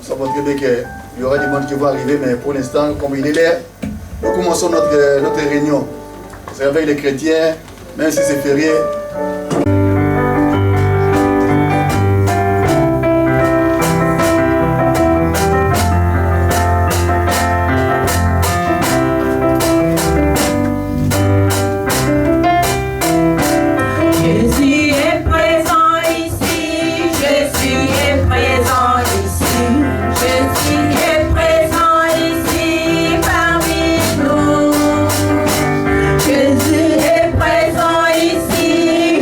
Ça va très bien qu'il y aura des monde qui vont arriver, mais pour l'instant, comme il est là, nous commençons notre réunion. C'est avec les chrétiens, même si c'est férié. Jésus est présent ici,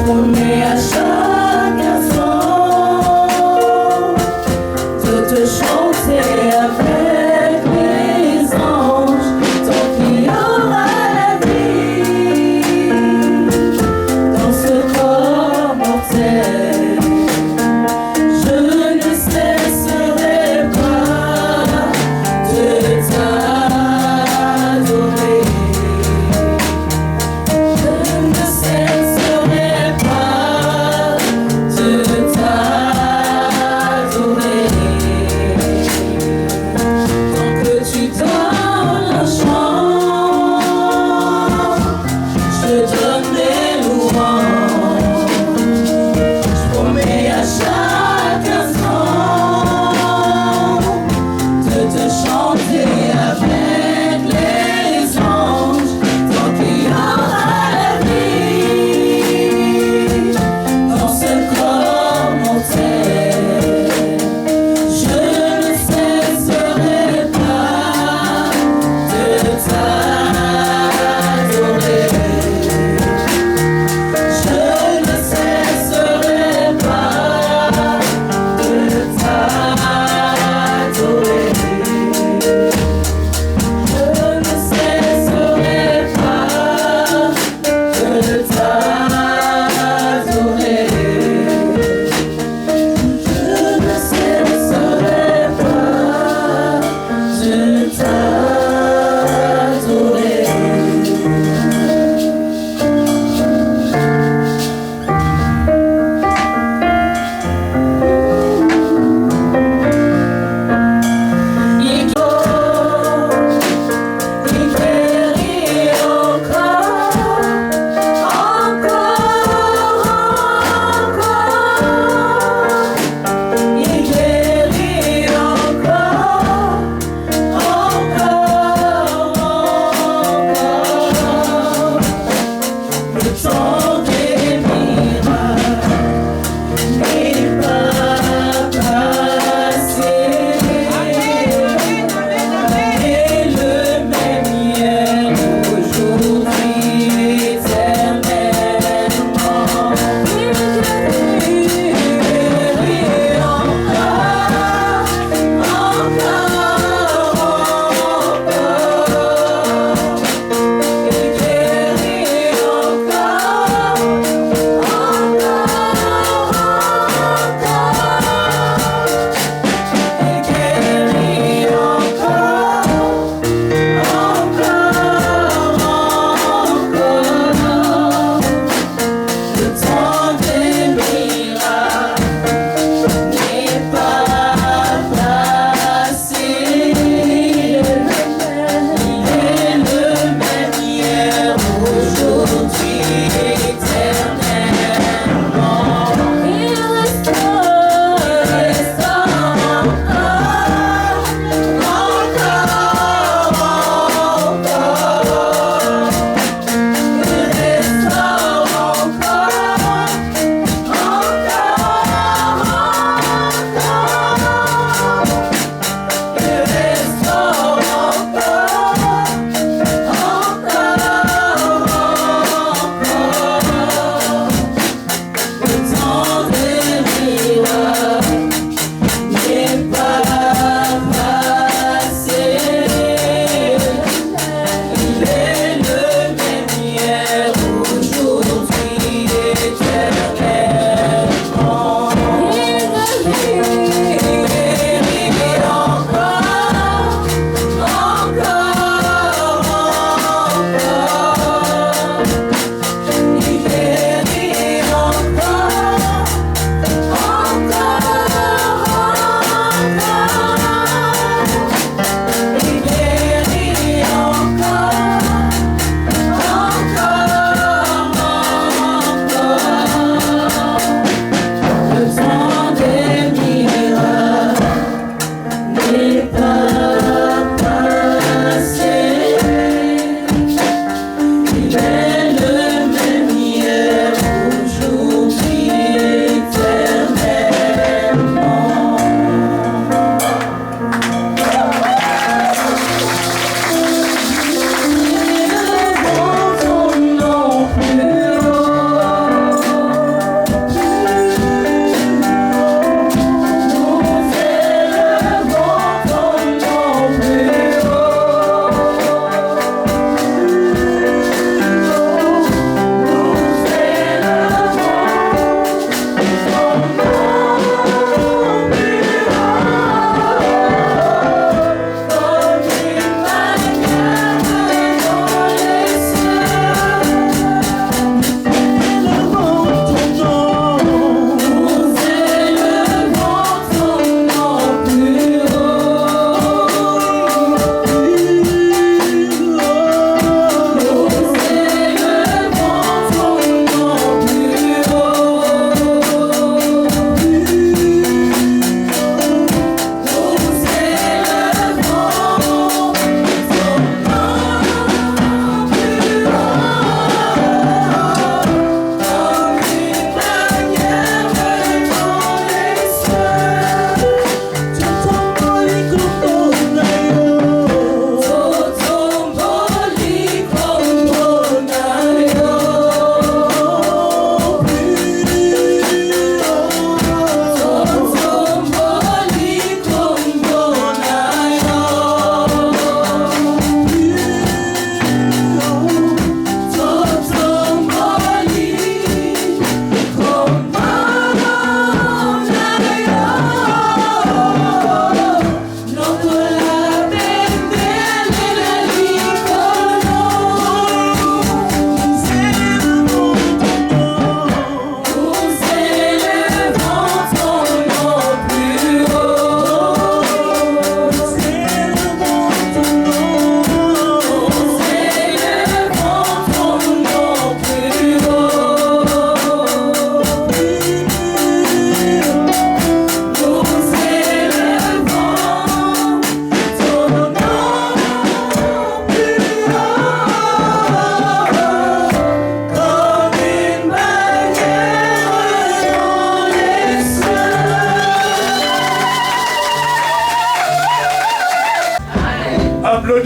promets à chaque instant de te chanter avec les anges tant qu'il y aura la vie dans ce corps mortel. Je ne cesserai pas de t'adorer. Je ne cesserai pas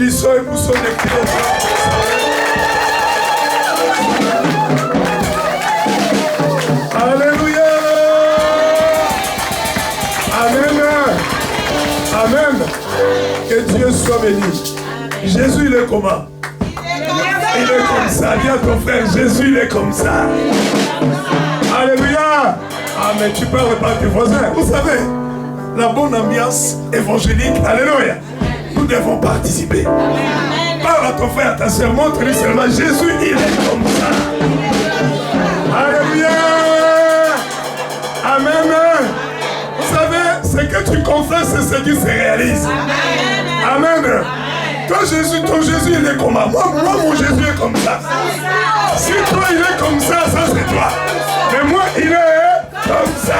applaudissons et poussons des cris. Alléluia. Amen. Amen. Que Dieu soit béni. Jésus, il est comment? Il est comme ça. Dis à ton frère, Jésus, il est comme ça. Alléluia. Ah, mais tu parles pas à tes voisins. Vous savez, la bonne ambiance évangélique, alléluia, nous devons participer. Parle à ton frère, à ta soeur, montre-lui seulement, Jésus, il est comme ça. Alléluia. Amen. Vous savez, ce que tu confesses, c'est ce qui se réalise. Amen. Toi, Jésus, ton Jésus, il est comme moi. Moi, mon Jésus est comme ça. Si toi, il est comme ça, ça c'est toi. Mais moi, il est comme ça.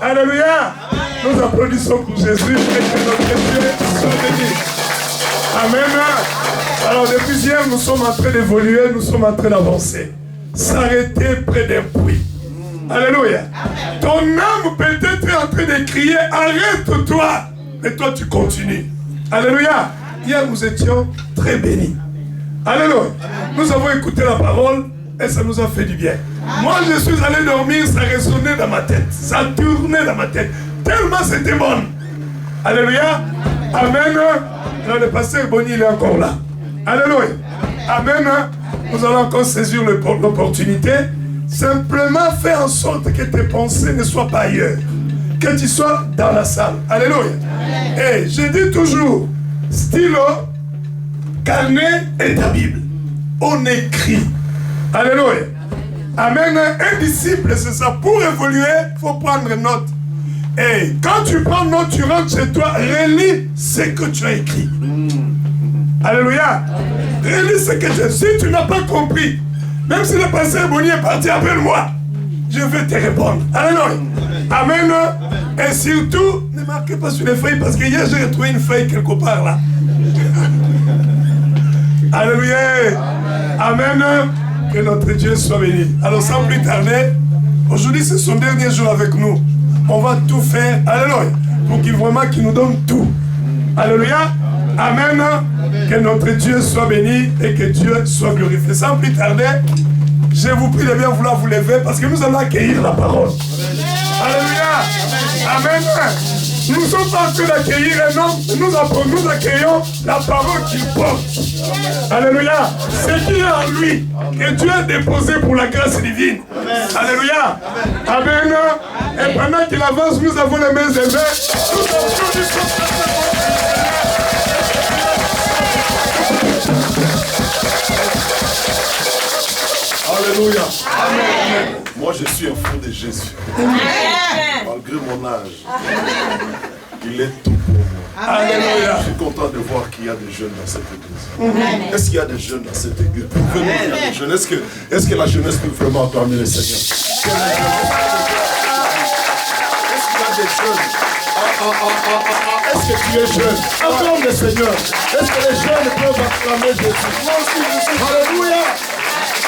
Alléluia. Nous applaudissons pour Jésus et que notre Dieu soit béni. Amen. Alors, depuis hier, nous sommes en train d'évoluer, nous sommes en train d'avancer. S'arrêter près d'un puits. Alléluia. Ton âme peut-être est en train de crier, arrête-toi. Mais toi, tu continues. Alléluia. Hier, nous étions très bénis. Alléluia. Nous avons écouté la parole et ça nous a fait du bien. Moi, je suis allé dormir, ça résonnait dans ma tête. Ça tournait dans ma tête. Tellement c'était bon. Alléluia. Amen. Alors, le pasteur Bonny, il est encore là. Alléluia. Amen. Nous allons encore saisir l'opportunité. Simplement faire en sorte que tes pensées ne soient pas ailleurs. Que tu sois dans la salle. Alléluia. Et je dis toujours, stylo, carnet et ta Bible. On écrit. Alléluia. Amen. Un disciple, c'est ça. Pour évoluer, il faut prendre note. Et quand tu prends note, tu rentres chez toi, relis ce que tu as écrit. Alléluia. Relis ce que tu as. Si tu n'as pas compris, même si le pasteur Bonny est parti, appelle-moi. Je vais te répondre. Alléluia. Amen. Et surtout, ne marquez pas sur les feuilles parce que hier j'ai retrouvé une feuille quelque part là. Alléluia. Amen. Que notre Dieu soit béni. Alors sans plus tarder, aujourd'hui c'est son dernier jour avec nous. On va tout faire. Alléluia. Pour qu'il vraiment qu'il nous donne tout. Alléluia. Amen. Que notre Dieu soit béni et que Dieu soit glorifié. Sans plus tarder, je vous prie de bien vouloir vous lever parce que nous allons accueillir la parole. Alléluia. Amen. Nous ne sommes pas en train d'accueillir un homme, nous accueillons la parole qu'il porte. Alléluia. Ce qui est en lui, que Dieu a déposé pour la grâce divine. Alléluia. Amen. Et pendant qu'il avance, nous avons les mains élevées. Nous applaudissons. Alléluia. Amen. Moi, je suis un fou de Jésus. Amen. Malgré mon âge, il est tout pour moi. Alléluia. Je suis content de voir qu'il y a des jeunes dans cette église. Est-ce qu'il y a des jeunes dans cette église? Est-ce que la jeunesse peut vraiment acclamer le Seigneur? Est-ce qu'il y a des jeunes? Est-ce que tu es jeune? Acclame le Seigneur. Est-ce que les jeunes peuvent acclamer Jésus? Alléluia.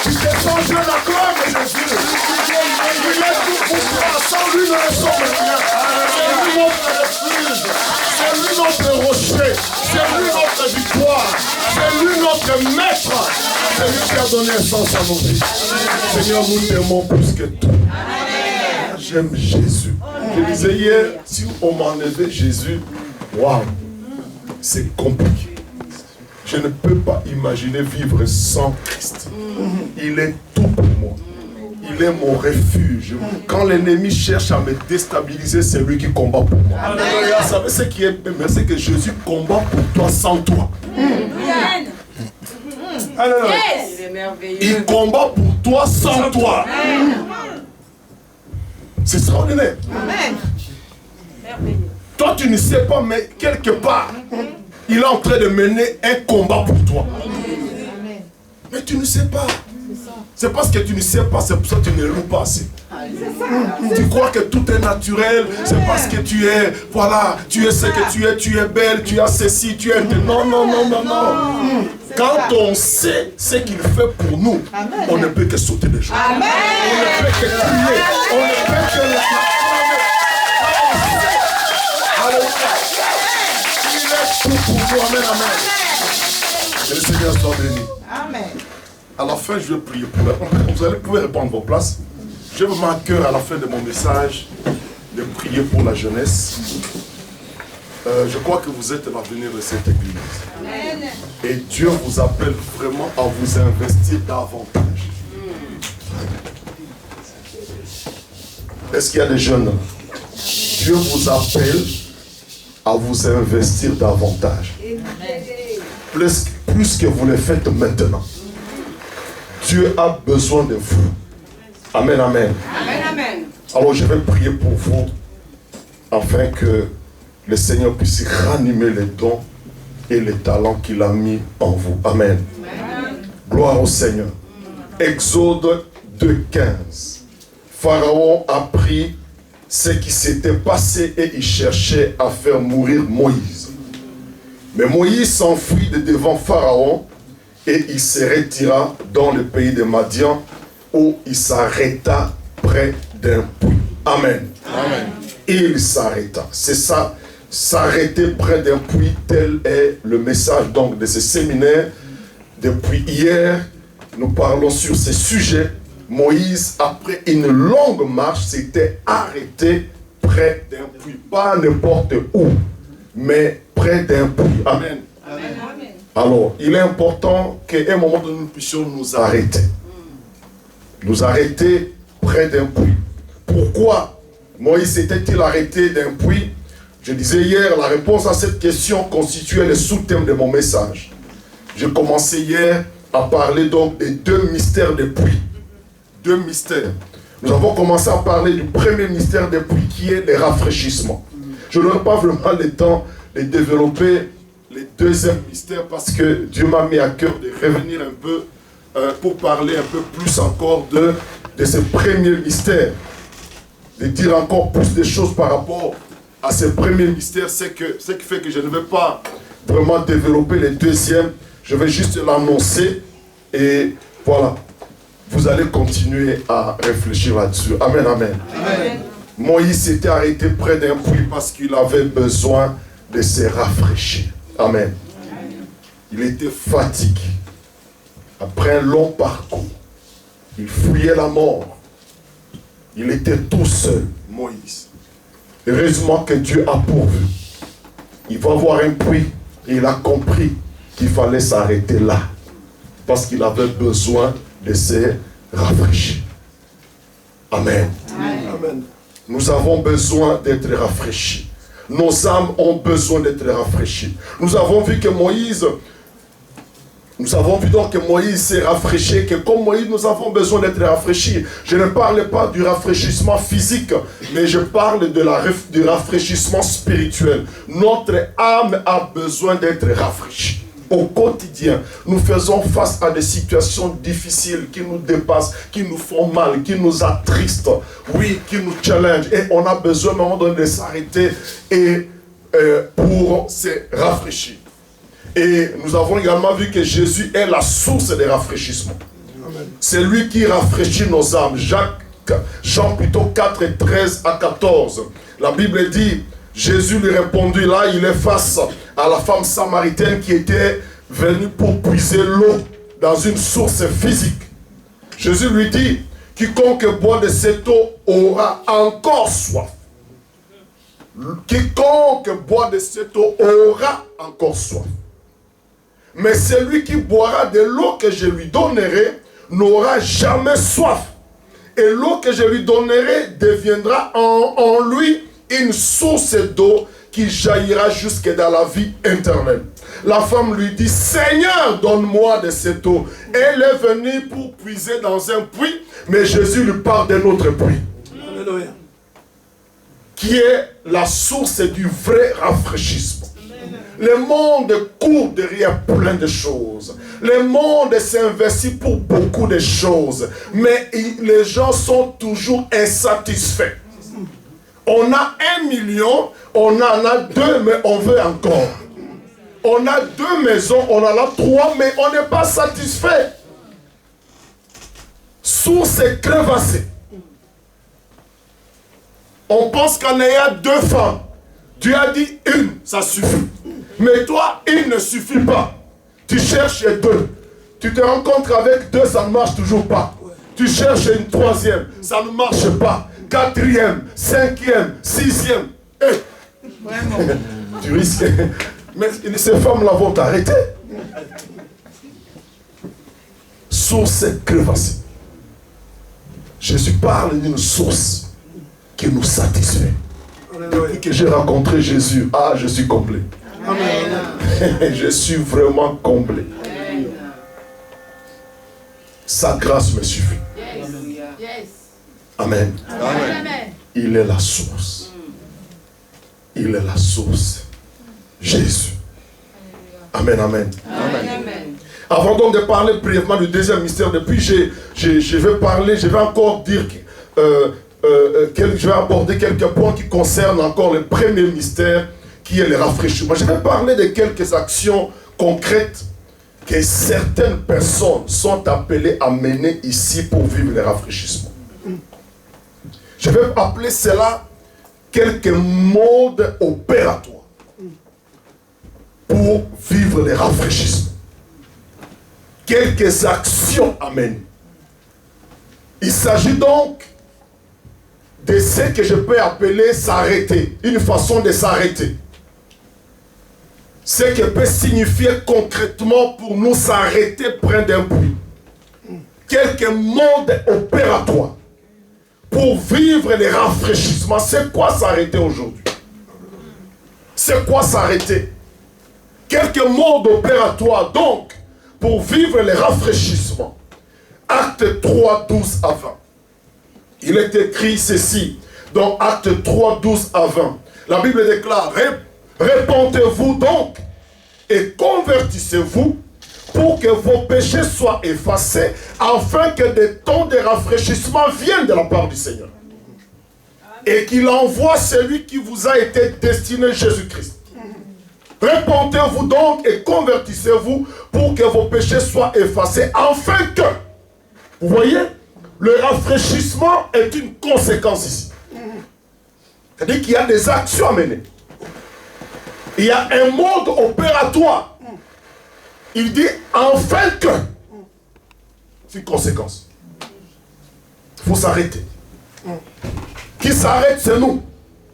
Tu te sens jeune, acclame Jésus. Il est tout pour toi. Sans lui, nous ne sommes rien. C'est lui notre refuge. C'est lui notre rocher. C'est lui notre victoire. C'est lui notre maître. C'est lui qui a donné un sens à nos vies. Seigneur, nous t'aimons plus que tout. J'aime Jésus. Je disais hier, si on m'enlevait Jésus, waouh, c'est compliqué. Je ne peux pas imaginer vivre sans Christ. Il est tout pour moi. Il est mon refuge. Quand l'ennemi cherche à me déstabiliser, c'est lui qui combat pour moi. Vous savez ce qui est bien, c'est que Jésus combat pour toi sans toi. Il combat pour toi sans toi. C'est extraordinaire. Toi, tu ne sais pas, mais quelque part, il est en train de mener un combat pour toi. Mais tu ne sais pas. C'est parce que tu ne sais pas, c'est pour ça que tu ne loues pas assez. Tu crois que tout est naturel, c'est parce que tu es, voilà, tu es ce que tu es belle, tu as ceci, tu es... Non, non, non, non, non. Quand on sait ce qu'il fait pour nous, on ne peut que sauter des choses. On ne peut que crier, on ne peut que l'acclamer. Alléluia. Il est tout pour nous, amen, amen. soit béni. Amen. À la fin, je vais prier pour vous. Vous allez pouvoir répondre vos places. J'ai vraiment à cœur à la fin de mon message de prier pour la jeunesse. Je crois que vous êtes l'avenir de cette église. Amen. Et Dieu vous appelle vraiment à vous investir davantage. Est-ce qu'il y a des jeunes là? Dieu vous appelle à vous investir davantage. Plus que vous le faites maintenant. Dieu a besoin de vous. Amen, amen. Amen, amen. Alors je vais prier pour vous afin que le Seigneur puisse ranimer les dons et les talents qu'il a mis en vous. Amen. Amen. Gloire au Seigneur. Exode 2,15. Pharaon a pris ce qui s'était passé et il cherchait à faire mourir Moïse. Mais Moïse s'enfuit de devant Pharaon et il se retira dans le pays de Madian où il s'arrêta près d'un puits. Amen. Amen. Il s'arrêta. C'est ça, s'arrêter près d'un puits, tel est le message donc de ce séminaire. Depuis hier, nous parlons sur ce sujet. Moïse, après une longue marche, s'était arrêté près d'un puits. Pas n'importe où, mais près d'un puits. Amen. Amen. Alors, il est important qu'à un moment donné, nous puissions nous arrêter. Nous arrêter près d'un puits. Pourquoi Moïse s'était-il arrêté d'un puits? Je disais hier, la réponse à cette question constituait le sous-thème de mon message. J'ai commencé hier à parler donc des deux mystères des puits. Deux mystères. Nous avons commencé à parler du premier mystère des puits qui est le rafraîchissement. Je n'aurai pas vraiment le temps de développer le deuxième mystère parce que Dieu m'a mis à cœur de revenir un peu pour parler un peu plus encore de ce premier mystère. De dire encore plus de choses par rapport à ce premier mystère, ce qui fait que je ne vais pas vraiment développer le deuxième. Je vais juste l'annoncer et voilà. Vous allez continuer à réfléchir là-dessus. Amen, amen. Amen. Moïse s'était arrêté près d'un puits parce qu'il avait besoin de se rafraîchir. Amen. Il était fatigué. Après un long parcours, il fuyait la mort. Il était tout seul, Moïse. Heureusement que Dieu a pourvu. Il va voir un puits et il a compris qu'il fallait s'arrêter là. Parce qu'il avait besoin de se rafraîchir. Amen. Amen. Nous avons besoin d'être rafraîchis. Nos âmes ont besoin d'être rafraîchies. Nous avons vu donc que Moïse s'est rafraîchi, que comme Moïse, nous avons besoin d'être rafraîchis. Je ne parle pas du rafraîchissement physique, mais je parle du rafraîchissement spirituel. Notre âme a besoin d'être rafraîchie. Au quotidien, nous faisons face à des situations difficiles qui nous dépassent, qui nous font mal, qui nous attristent, oui, qui nous challenge. Et on a besoin à un moment donné de s'arrêter et pour se rafraîchir. Et nous avons également vu que Jésus est la source des rafraîchissements. C'est lui qui rafraîchit nos âmes. Jean 4, 13 à 14. La Bible dit, Jésus lui répondit, là il est face à la femme samaritaine qui était venue pour puiser l'eau dans une source physique. Jésus lui dit, quiconque boit de cette eau aura encore soif. Quiconque boit de cette eau aura encore soif. Mais celui qui boira de l'eau que je lui donnerai n'aura jamais soif. Et l'eau que je lui donnerai deviendra en lui une source d'eau qui jaillira jusque dans la vie éternelle. La femme lui dit, Seigneur, donne-moi de cette eau. Elle est venue pour puiser dans un puits, mais Jésus lui parle d'un autre puits. Alléluia. Qui est la source du vrai rafraîchissement. Le monde court derrière plein de choses. Le monde s'investit pour beaucoup de choses. Mais les gens sont toujours insatisfaits. On a 1 million, on en a 2, mais on veut encore. On a 2 maisons, on en a 3, mais on n'est pas satisfait. Source crevassée. On pense qu'en ayant 2 femmes, Dieu a dit 1, ça suffit. Mais toi, 1 ne suffit pas. Tu cherches 2. Tu te rencontres avec 2, ça ne marche toujours pas. Tu cherches une 3e, ça ne marche pas. 4e, 5e, 6e. Hey. Tu risques. Mais ces femmes-là vont t'arrêter. Source crevassée. Jésus parle d'une source qui nous satisfait. Depuis que j'ai rencontré Jésus, je suis comblé. Amen. Je suis vraiment comblé. Sa grâce me suffit. Amen. Amen. Il est la source. Il est la source. Jésus. Amen, amen. Amen. Avant donc de parler brièvement du deuxième mystère, depuis je vais encore dire je vais aborder quelques points qui concernent encore le premier mystère, qui est le rafraîchissement. Je vais parler de quelques actions concrètes que certaines personnes sont appelées à mener ici pour vivre le rafraîchissement. Je vais appeler cela quelques modes opératoires pour vivre le rafraîchissement. Quelques actions à mener. Il s'agit donc de ce que je peux appeler s'arrêter, une façon de s'arrêter. Ce qui peut signifier concrètement pour nous s'arrêter près d'un puits. Quelques modes opératoires pour vivre les rafraîchissements. C'est quoi s'arrêter aujourd'hui? C'est quoi s'arrêter? Quelques modes opératoires donc pour vivre les rafraîchissements. Acte 3, 12 à 20. Il est écrit ceci dans Acte 3, 12 à 20. La Bible déclare: répentez-vous donc et convertissez-vous pour que vos péchés soient effacés, afin que des temps de rafraîchissement viennent de la part du Seigneur. Et qu'il envoie celui qui vous a été destiné, Jésus-Christ. Répentez-vous donc et convertissez-vous pour que vos péchés soient effacés, afin que, vous voyez, le rafraîchissement est une conséquence ici. C'est-à-dire qu'il y a des actions à mener. Il y a un mode opératoire. Il dit enfin que. C'est une conséquence. Il faut s'arrêter. Qui s'arrête, c'est nous.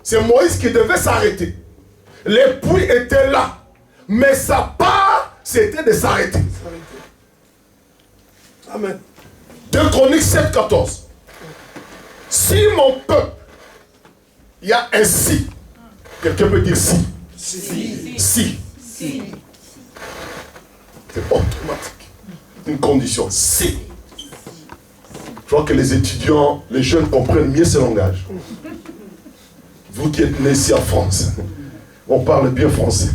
C'est Moïse qui devait s'arrêter. Les puits étaient là. Mais sa part, c'était de s'arrêter. Amen. 2 Chroniques 7, 14. Si mon peuple, il y a un si. Quelqu'un peut dire si. Si. C'est automatique. Une condition. Si. Je crois que les étudiants, les jeunes comprennent mieux ce langage. Vous qui êtes nés ici en France, on parle bien français.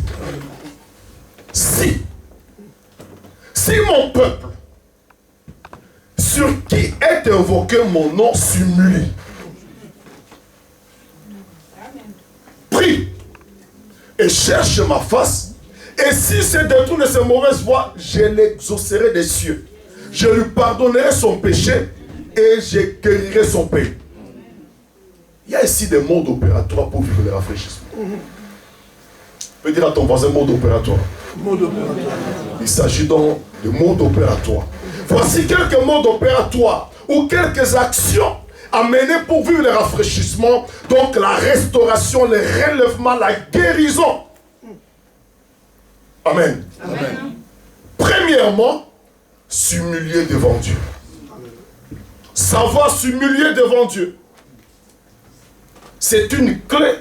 Si mon peuple, sur qui est invoqué mon nom, s'humilie, prie et cherche ma face, et si se détourne de ses mauvaises voies, je l'exaucerai des cieux. Je lui pardonnerai son péché et je guérirai son pays. Il y a ici des modes opératoires pour vivre le rafraîchissement. Tu peux dire à ton voisin mode opératoire. Mode opératoire. Il s'agit donc de modes opératoires. Voici quelques modes opératoires ou quelques actions à mener pour vivre le rafraîchissement. Donc la restauration, le relèvement, la guérison. Amen. Amen. Premièrement, s'humilier devant Dieu. Savoir s'humilier devant Dieu. C'est une clé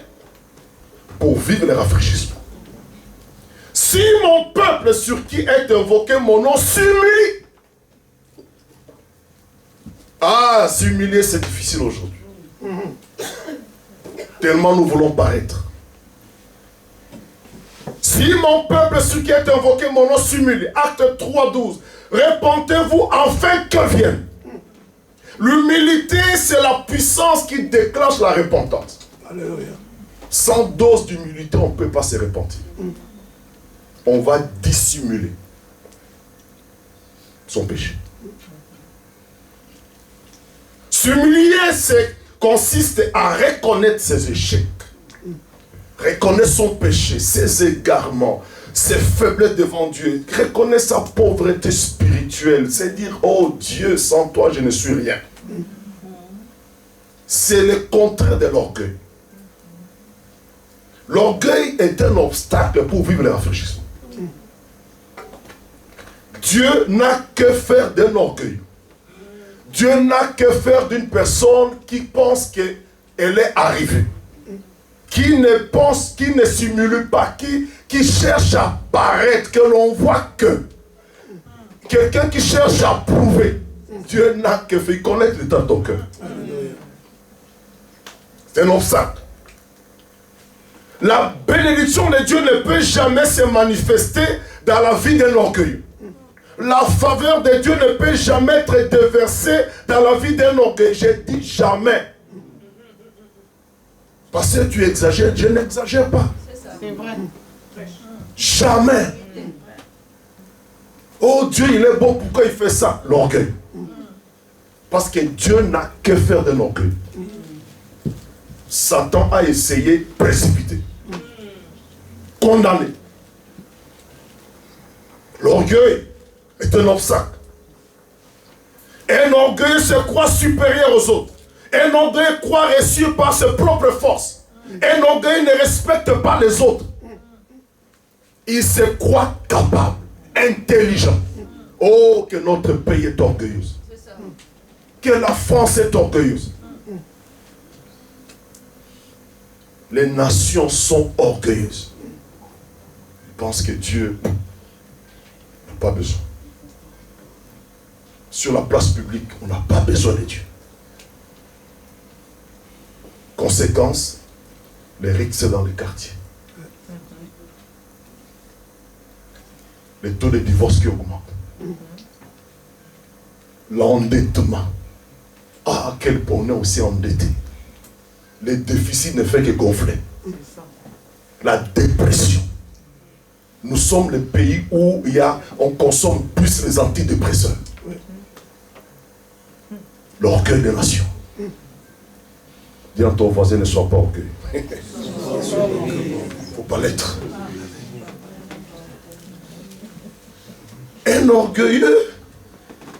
pour vivre le rafraîchissement. Si mon peuple sur qui est invoqué mon nom s'humilie. S'humilier c'est difficile aujourd'hui. Tellement nous voulons paraître. Si mon peuple sur qui est invoqué mon nom s'humilie. Acte 3, 12. Répentez-vous afin que vienne. L'humilité, c'est la puissance qui déclenche la repentance. Alléluia. Sans dose d'humilité, on ne peut pas se repentir. On va dissimuler son péché. S'humilier, consiste à reconnaître ses échecs, reconnaître son péché, ses égarements, ses faiblesses devant Dieu, reconnaître sa pauvreté spirituelle. spirituel, c'est dire, oh Dieu, sans toi, je ne suis rien. C'est le contraire de l'orgueil. L'orgueil est un obstacle pour vivre le rafraîchissement. Dieu n'a que faire d'un orgueil. Dieu n'a que faire d'une personne qui pense qu'elle est arrivée. Qui ne pense, qui ne simule pas, qui cherche à paraître, que l'on voit que. Quelqu'un qui cherche à prouver. Dieu n'a que fait connaître l'état de ton cœur. C'est un obstacle. La bénédiction de Dieu ne peut jamais se manifester dans la vie d'un orgueilleux. La faveur de Dieu ne peut jamais être déversée dans la vie d'un orgueilleux. Je dis jamais. Parce que tu exagères, je n'exagère pas. C'est vrai. Jamais. Oh Dieu, il est bon, pourquoi il fait ça? L'orgueil. Parce que Dieu n'a que faire de l'orgueil. Satan a essayé de précipiter. Condamné. L'orgueil est un obstacle. Un orgueil se croit supérieur aux autres. Un orgueil croit réussir par ses propres forces. Un orgueil ne respecte pas les autres. Il se croit capable, intelligent. Oh, que notre pays est orgueilleuse. Que la France est orgueilleuse. Les nations sont orgueilleuses. Ils pensent que Dieu n'a pas besoin. Sur la place publique, on n'a pas besoin de Dieu. Conséquence, les rixes dans les quartiers. Les taux de divorce qui augmentent. L'endettement. Ah, à quel point on est aussi endetté. Le déficit ne fait que gonfler. La dépression. Nous sommes le pays où on consomme plus les antidépresseurs. L'orgueil des nations. Dis à ton voisin, ne sois pas orgueilleux. Il ne faut pas l'être. Un orgueilleux,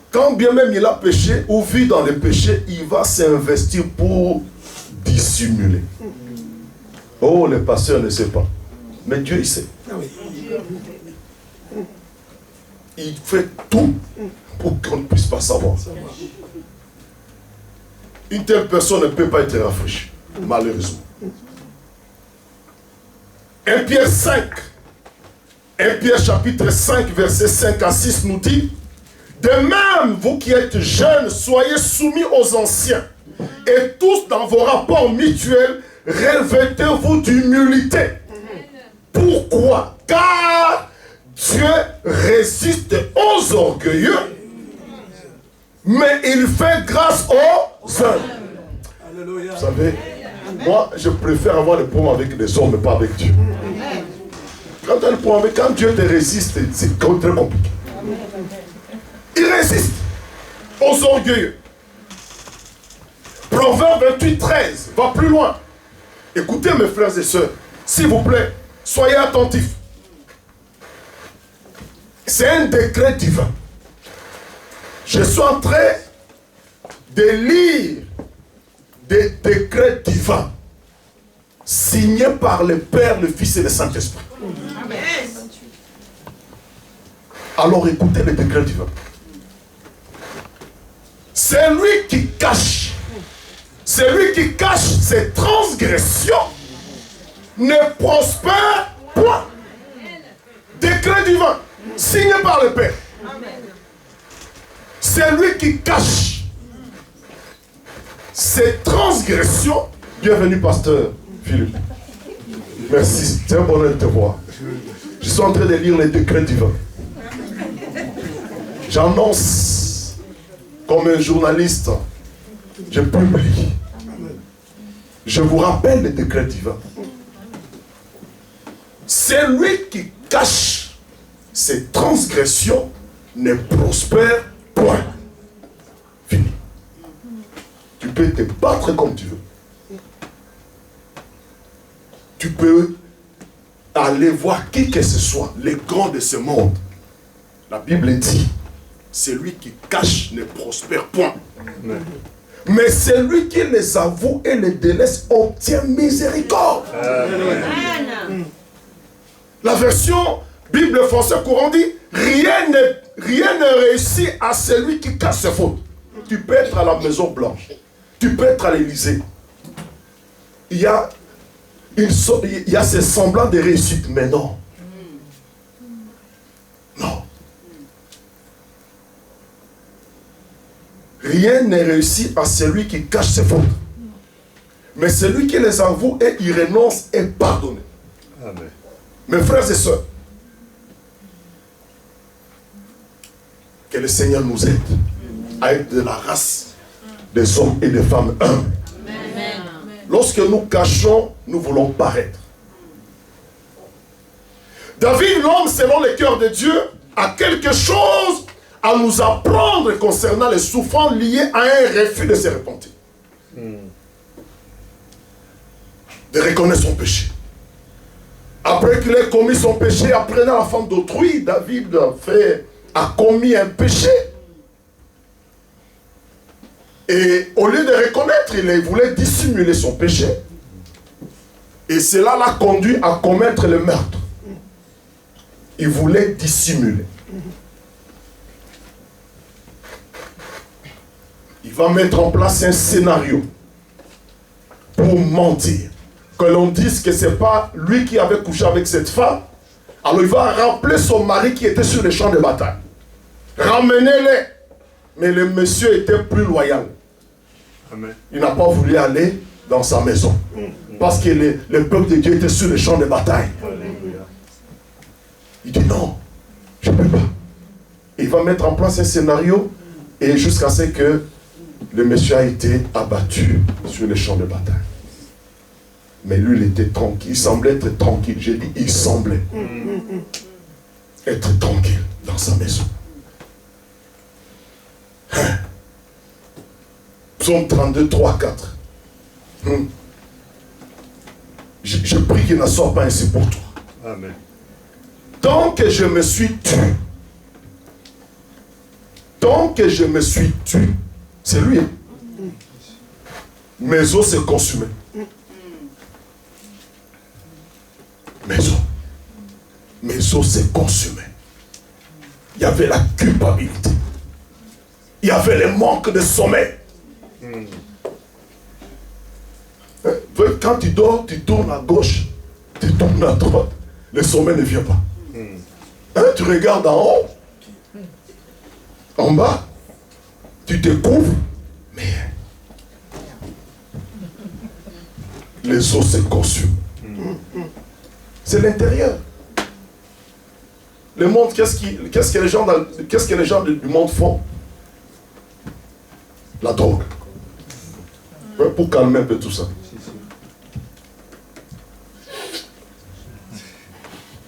quand bien même il a péché ou vit dans le péché, il va s'investir pour dissimuler. Oh, le pasteur ne sait pas. Mais Dieu, il sait. Il fait tout pour qu'on ne puisse pas savoir. Une telle personne ne peut pas être rafraîchie, malheureusement. 1 Pierre 5, 1 Pierre chapitre 5, verset 5 à 6 nous dit: de même, vous qui êtes jeunes, soyez soumis aux anciens, et tous dans vos rapports mutuels, revêtez-vous d'humilité. Pourquoi? Car Dieu résiste aux orgueilleux, mais il fait grâce aux hommes. Vous savez, moi, je préfère avoir des problèmes avec les hommes, mais pas avec Dieu. Quand tu as le problème, quand Dieu te résiste, c'est très compliqué. Il résiste aux orgueilleux. Proverbe 28, 13 va plus loin. Écoutez mes frères et sœurs, s'il vous plaît, soyez attentifs. C'est un décret divin. Je suis en train de lire des décrets divins signés par le Père, le Fils et le Saint-Esprit. Alors écoutez les décrets divins. C'est lui qui cache. Celui qui cache ses transgressions ne prospère point. Décret divin, signé par le Père. C'est lui qui cache ses transgressions. Bienvenue, pasteur Philippe. Merci, c'est un bonheur de te voir. Je suis en train de lire les décrets divins. J'annonce comme un journaliste. Je publie. Je vous rappelle les décrets divins. C'est lui qui cache ses transgressions ne prospère point. Fini. Tu peux te battre comme tu veux. Tu peux aller voir qui que ce soit, les grands de ce monde. La Bible dit celui qui cache ne prospère point. Mais celui qui les avoue et les délaisse obtient miséricorde. La version Bible français courant dit, rien ne réussit à celui qui cache ses fautes. Tu peux être à la Maison Blanche, tu peux être à l'Élysée. Il y a ces semblants de réussite, mais non. Non. Rien n'est réussi à celui qui cache ses fautes. Mais celui qui les avoue et y renonce est pardonné. Amen. Mes frères et sœurs, que le Seigneur nous aide à être de la race des hommes et des femmes humbles. Amen. Lorsque nous cachons, nous voulons paraître. David, l'homme selon le cœur de Dieu, a quelque chose à nous apprendre concernant les souffrances liées à un refus de se repentir. De reconnaître son péché. Après qu'il ait commis son péché, apprenant la femme d'autrui, David a commis un péché. Et au lieu de reconnaître, il voulait dissimuler son péché. Et cela l'a conduit à commettre le meurtre. Il voulait dissimuler. Il va mettre en place un scénario pour mentir. Que l'on dise que ce n'est pas lui qui avait couché avec cette femme. Alors il va rappeler son mari qui était sur les champs de bataille. Ramenez-les. Mais le monsieur était plus loyal. Amen. Il n'a pas voulu aller dans sa maison. Parce que le peuple de Dieu était sur les champs de bataille. Alléluia. Il dit non, je ne peux pas. Il va mettre en place un scénario et jusqu'à ce que le monsieur a été abattu sur les champs de bataille. Mais lui, il était tranquille. Il semblait être tranquille. J'ai dit, il semblait être tranquille dans sa maison. Psaume 32, 3, 4. Je prie qu'il ne soit pas ainsi pour toi. Amen. Tant que je me suis tué, c'est lui. Mes os se consumaient. Mes os se consumaient. Il y avait la culpabilité. Il y avait le manque de sommeil. Quand tu dors, tu tournes à gauche, tu tournes à droite. Le sommeil ne vient pas. Tu regardes en haut, en bas, tu te couvres, mais les os se consument. C'est l'intérieur. Le monde, qu'est-ce que les gens du monde font? La drogue. Pour calmer un peu tout ça.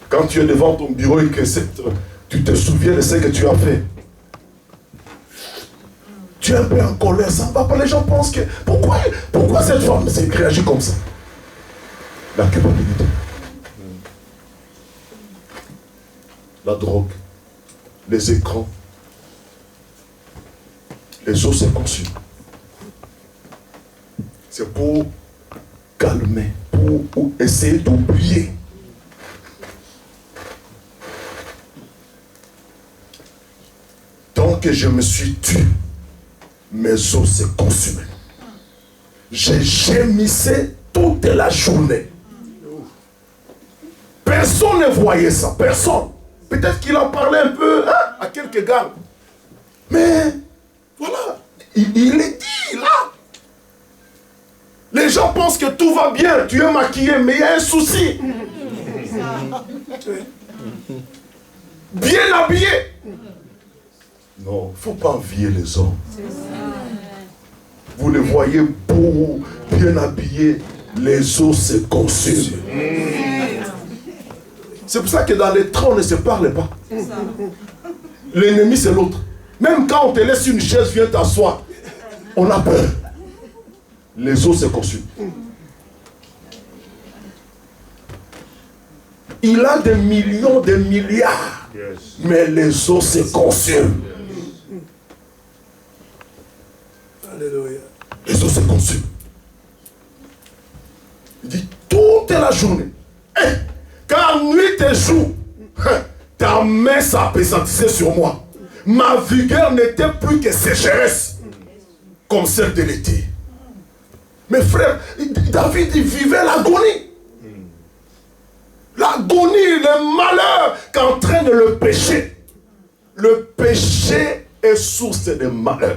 Quand tu es devant ton bureau et que tu te souviens de ce que tu as fait, tu es un peu en colère, ça ne va pas. Les gens pensent que pourquoi cette femme s'est réagi comme ça? La culpabilité. La drogue, les écrans, les os se consument. C'est pour calmer, pour essayer d'oublier. Tant que je me suis tué, mes os se consumaient. J'ai gémissé toute la journée. Personne ne voyait ça, personne. Peut-être qu'il en parlait un peu à quelques gars. Mais voilà, il est dit là. Les gens pensent que tout va bien, tu es maquillé, mais il y a un souci. Bien habillé. Non, il ne faut pas envier les hommes. Vous les voyez beaux, bien habillés, les os se consument. C'est pour ça que dans les trains, on ne se parle pas. L'ennemi, c'est l'autre. Même quand on te laisse une chaise, viens t'asseoir, on a peur. Les os se consument. Il a des millions, des milliards, mais les os se consument. Les eaux se consument. Il dit, toute la journée. Car nuit et jour, ta main s'appesantissait sur moi. Ma vigueur n'était plus que sécheresse, comme celle de l'été. Mes frères, David, il vivait l'agonie. L'agonie, le malheur qu'entraîne le péché. Le péché est source de malheur.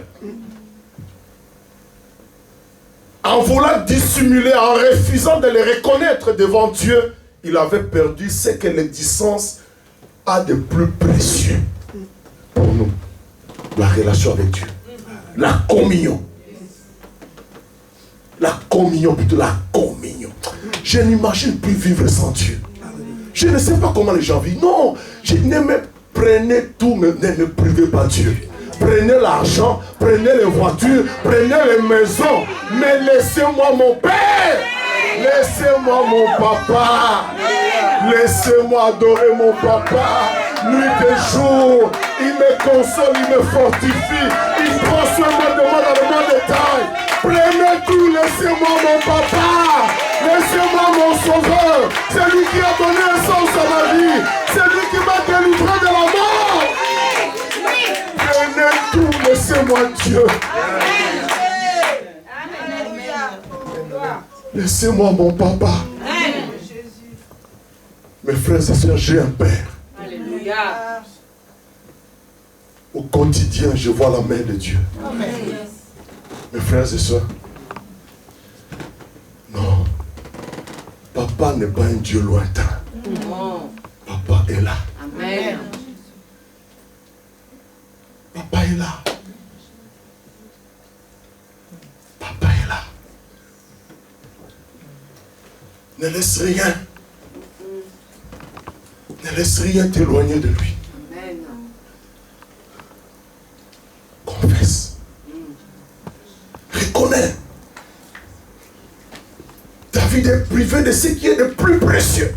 En voulant dissimuler, en refusant de les reconnaître devant Dieu, il avait perdu ce que l'existence a de plus précieux pour nous. La relation avec Dieu. La communion. La communion, plutôt la communion. Je n'imagine plus vivre sans Dieu. Je ne sais pas comment les gens vivent. Non, prenez tout, mais ne privez pas Dieu. Prenez l'argent, prenez les voitures, prenez les maisons, mais laissez-moi mon père. Laissez-moi mon papa. Laissez-moi adorer mon papa. Nuit et jour, il me console, il me fortifie. Il prend soin de moi dans le bon détail. Prenez tout, laissez-moi mon papa. Laissez-moi mon sauveur. C'est lui qui a donné un sens à ma vie. C'est lui qui m'a délivré de la mort. Prenez tout, laissez-moi Dieu. Laissez-moi mon papa. Mes frères et sœurs, j'ai un père. Alléluia. Au quotidien, je vois la main de Dieu. Amen. Mes frères et sœurs, non, papa n'est pas un Dieu lointain. Non. Papa est là. Amen. Papa est là. Papa est là. Ne laisse rien. Ne laisse rien t'éloigner de lui. Amen. Confesse. Reconnais. David est privé de ce qui est le plus précieux.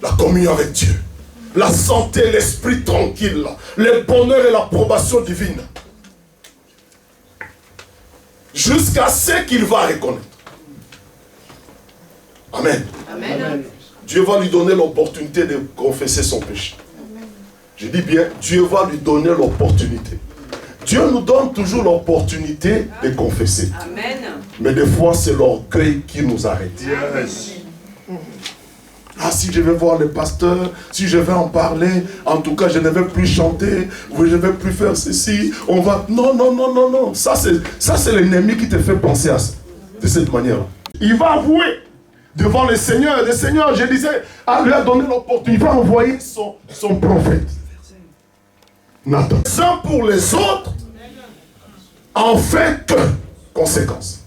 La communion avec Dieu. La santé, l'esprit tranquille. Le bonheur et l'approbation divine. Jusqu'à ce qu'il va reconnaître. Amen. Amen. Dieu va lui donner l'opportunité de confesser son péché. Je dis bien, Dieu va lui donner l'opportunité. Dieu nous donne toujours l'opportunité de confesser. Amen. Mais des fois, c'est l'orgueil qui nous arrête. Yes. Ah, si je vais voir le pasteur, si je vais en parler, en tout cas, je ne vais plus chanter, ou je ne vais plus faire ceci, on va... Non, non, non, non, non. Ça, c'est l'ennemi qui te fait penser à ça, de cette manière-là. Il va avouer devant le Seigneur. Le Seigneur, je disais, lui a donné l'opportunité. Il va envoyer son prophète. Nathan. Les uns pour les autres, en fait que conséquence.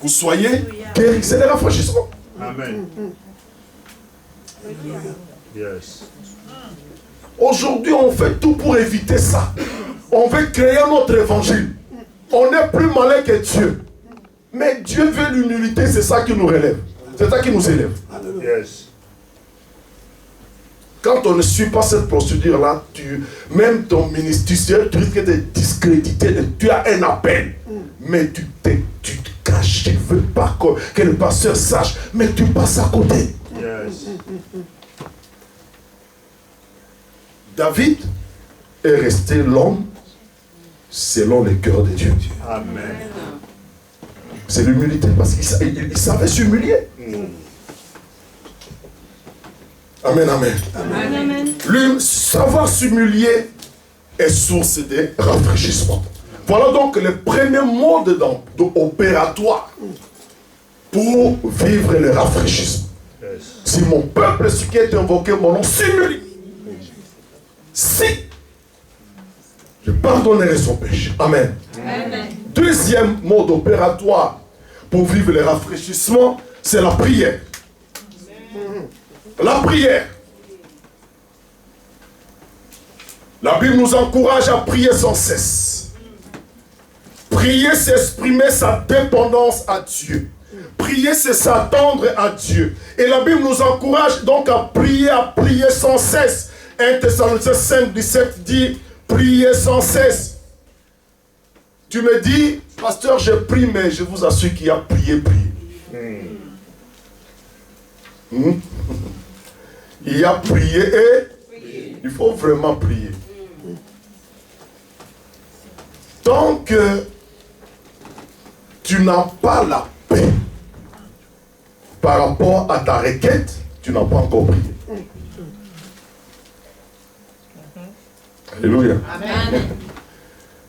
Vous soyez guéris. C'est le rafraîchissement. Amen. Yes. Aujourd'hui, on fait tout pour éviter ça. On veut créer notre évangile. On est plus malin que Dieu. Mais Dieu veut l'humilité, c'est ça qui nous relève. C'est ça qui nous élève. Yes. Quand on ne suit pas cette procédure-là, même ton ministère, tu risques de discréditer. Tu as un appel. Mais tu te caches. Tu ne veux pas que le pasteur sache. Mais tu passes à côté. Yes. David est resté l'homme selon le cœur de Dieu. Amen. C'est l'humilité parce qu'il savait s'humilier. Amen, amen. Amen. Le savoir s'humilier est source de rafraîchissement. Voilà donc le premier mode opératoire pour vivre le rafraîchissement. Yes. Si mon peuple, ce qui est invoqué, mon nom s'humilie. Si je pardonnerai son péché. Amen. Amen. Deuxième mode opératoire pour vivre le rafraîchissement, c'est la prière. La prière. La Bible nous encourage à prier sans cesse. Prier, c'est exprimer sa dépendance à Dieu. Prier, c'est s'attendre à Dieu. Et la Bible nous encourage donc à prier sans cesse. 1 Thessaloniciens 5, 17 dit, priez sans cesse. Tu me dis, pasteur, j'ai prié, mais je vous assure qu'il y a prié. Il y a prié et il faut vraiment prier. Tant que tu n'as pas la paix par rapport à ta requête, tu n'as pas encore prié. Alléluia. Amen.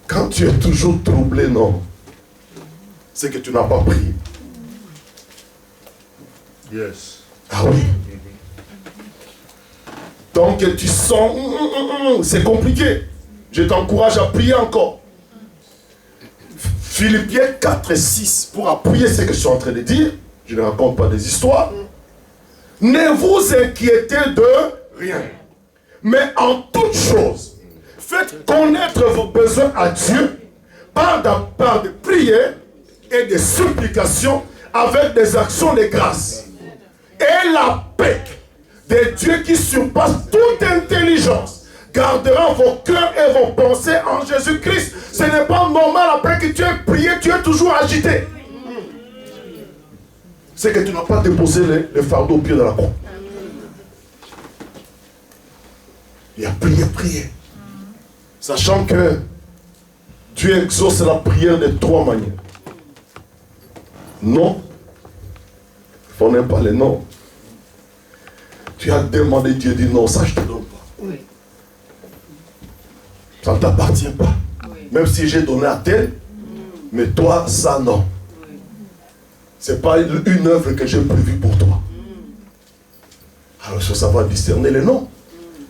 Quand tu es toujours troublé, non, c'est que tu n'as pas prié. Yes. Ah oui. Donc tu sens, c'est compliqué. Je t'encourage à prier encore. Philippiens 4 et 6, pour appuyer ce que je suis en train de dire, je ne raconte pas des histoires. Ne vous inquiétez de rien, mais en toute chose, faites connaître vos besoins à Dieu par des prières et des supplications avec des actions de grâce. Et la paix de Dieu qui surpasse toute intelligence gardera vos cœurs et vos pensées en Jésus-Christ. Ce n'est pas normal après que tu aies prié, tu es toujours agité. C'est que tu n'as pas déposé le fardeau au pied de la croix. Il a prié. Sachant que Dieu exauce la prière de 3 manières. Non. Il ne faut pas les noms. Tu as demandé, Dieu dit non, ça je ne te donne pas. Oui. Ça ne t'appartient pas. Oui. Même si j'ai donné à tel, mais toi, ça non. Oui. Ce n'est pas une œuvre que j'ai prévue pour toi. Alors il faut savoir discerner les noms.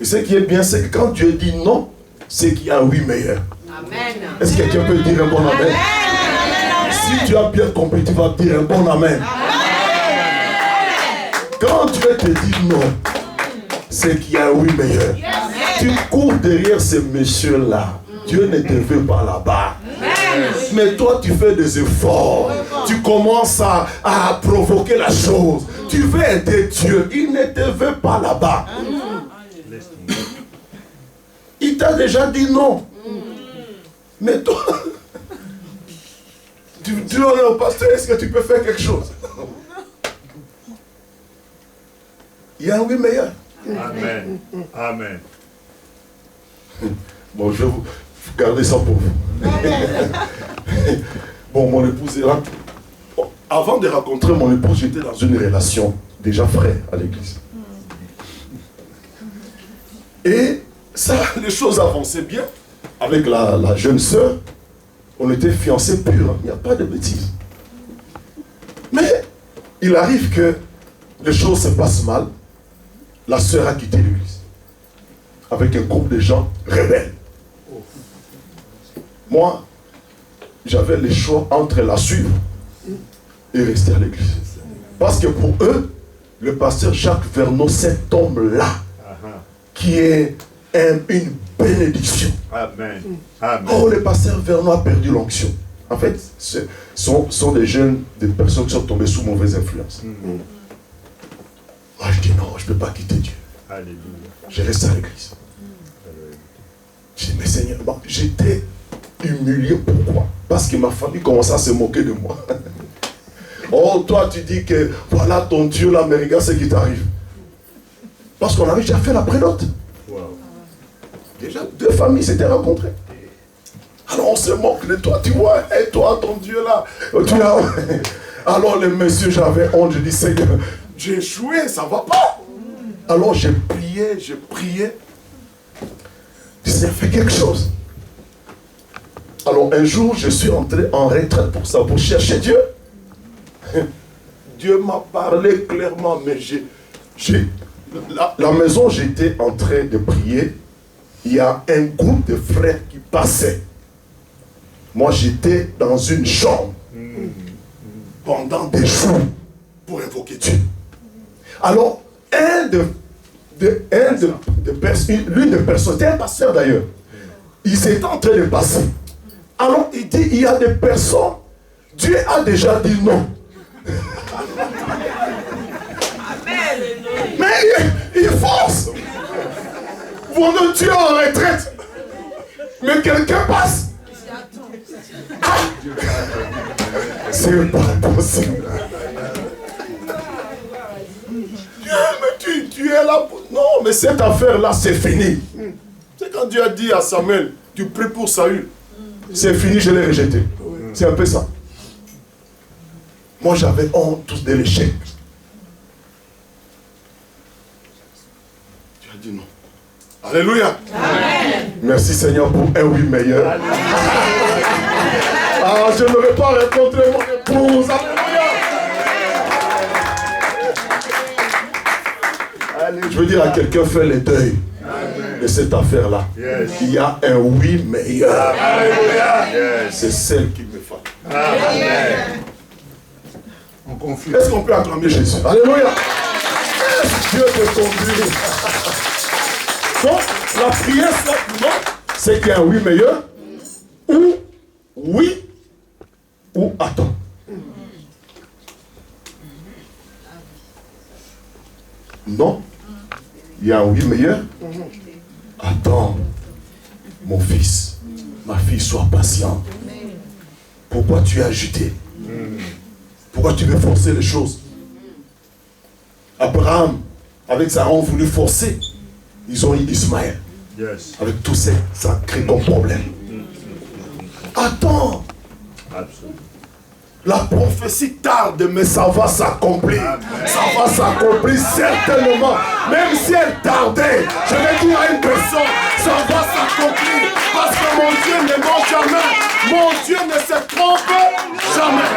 Et ce qui est bien, c'est que quand Dieu dit non, c'est qu'il y a un oui meilleur. Amen. Est-ce que quelqu'un peut dire un bon amen? Si tu as bien compris, tu vas dire un bon amen. Quand Dieu te dit non, c'est qu'il y a un oui meilleur. Tu cours derrière ces messieurs-là. Dieu ne te veut pas là-bas. Mais toi, tu fais des efforts. Tu commences à provoquer la chose. Tu veux aider Dieu. Il ne te veut pas là-bas. Il t'a déjà dit non. Mais toi, tu dis au pasteur, est-ce que tu peux faire quelque chose? Il y a un oui meilleur. Amen. Amen. Bon, je vais vous garder ça pour vous. Bon, mon épouse est là. Avant de rencontrer mon épouse, j'étais dans une relation déjà frère à l'église. Et ça, les choses avançaient bien. Avec la jeune sœur, on était fiancés purs. Il n'y a pas de bêtises. Mais il arrive que les choses se passent mal. La sœur a quitté l'église avec un groupe de gens rebelles. Moi, j'avais le choix entre la suivre et rester à l'église. Parce que pour eux, le pasteur Jacques Verneau, cet homme-là, qui est une bénédiction. Amen. Amen. Oh, le pasteur Verneau a perdu l'onction. En fait, ce sont des jeunes, des personnes qui sont tombées sous mauvaise influence. Moi, je dis non, je ne peux pas quitter Dieu. Alléluia. Je reste à l'église. Je dis, mais Seigneur, bon, j'étais humilié. Pourquoi? Parce que ma famille commençait à se moquer de moi. Oh, toi, tu dis que voilà ton Dieu là, mais regarde ce qui t'arrive. Parce qu'on avait déjà fait la prénote. Wow. Déjà, 2 familles s'étaient rencontrées. Alors on se moque de toi, tu vois, et toi, ton Dieu là. Tu as... Alors les messieurs, j'avais honte, je dis, Seigneur, j'ai échoué, ça ne va pas. Alors j'ai prié. Seigneur, fais quelque chose. Alors un jour, je suis entré en retraite pour ça, pour chercher Dieu. Dieu m'a parlé clairement, mais la maison, j'étais en train de prier. Il y a un groupe de frères qui passaient. Moi, j'étais dans une chambre pendant des jours pour invoquer Dieu. Alors, l'une des personnes, c'était un pasteur d'ailleurs, il s'était en train de passer. Alors, il dit, il y a des personnes, Dieu a déjà dit non. Mais il force. Votre Dieu en retraite. Mais quelqu'un passe. C'est pas possible. Dieu, mais tu es là pour... Non, mais cette affaire-là, c'est fini. C'est quand Dieu a dit à Samuel, tu pries pour Saül. C'est fini, je l'ai rejeté. C'est un peu ça. Moi, j'avais honte de l'échec. Tu as dit non. Alléluia. Amen. Merci Seigneur pour un oui meilleur. Ah, je n'aurais pas rencontré mon épouse. Alléluia. Allez, je veux dire à quelqu'un, fais le deuil de cette affaire-là. Yes. Il y a un oui meilleur. Alléluia. C'est celle qui me fait. Amen. Est-ce qu'on peut acclamer Jésus? Alléluia. Dieu te conduit. Donc, la prière simplement, c'est qu'il y a un oui meilleur, ou oui, ou attends. Non, il y a un oui meilleur. Attends, mon fils, ma fille, sois patient. Pourquoi tu es agité? Pourquoi tu veux forcer les choses? Abraham, avec Sarah, ont voulu forcer. Ils ont eu Ismaël. Yes. Avec tout ça, ça crée comme problème. Attends. Absolument. La prophétie tarde, mais ça va s'accomplir. Ça va s'accomplir certainement. Même si elle tardait, je vais dire à une personne, ça va s'accomplir. Parce que mon Dieu ne ment jamais. Mon Dieu ne se trompe jamais.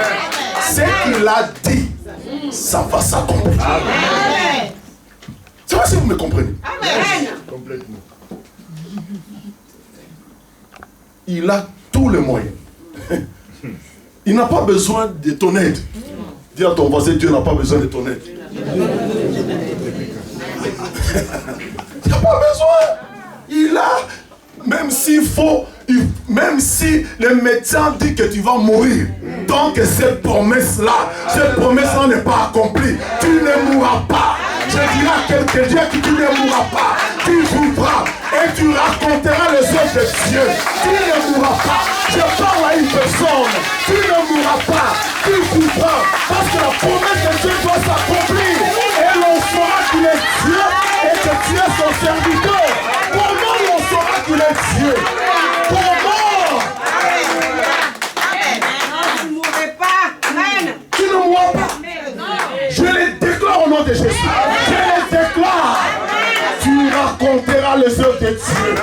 Ce qu'il a dit, ça va s'accomplir. Amen. C'est vrai si vous me comprenez. Amen. Complètement. Il a tous les moyens. Il n'a pas besoin de ton aide. Dis à ton voisin, Dieu n'a pas besoin de ton aide. Il n'a pas besoin. Il a, même s'il faut, même si le médecin dit que tu vas mourir, tant que cette promesse-là n'est pas accomplie, tu ne mourras pas. Je dirai à quelqu'un que tu ne mourras pas. Tu vivras et tu raconteras les œuvres de Dieu. Tu ne mourras pas. Je parle à une personne. Tu ne mourras pas. Tu vivras. Parce que la promesse de Dieu doit s'accomplir. Et l'on saura qu'il est Dieu et que tu es son serviteur. Comment l'on saura qu'il est Dieu? Comment? Tu ne mourrais pas. Amen. Tu ne mourras pas. Je les déclare au nom de Jésus. Je les déclare. Tu raconteras les œuvres de Dieu.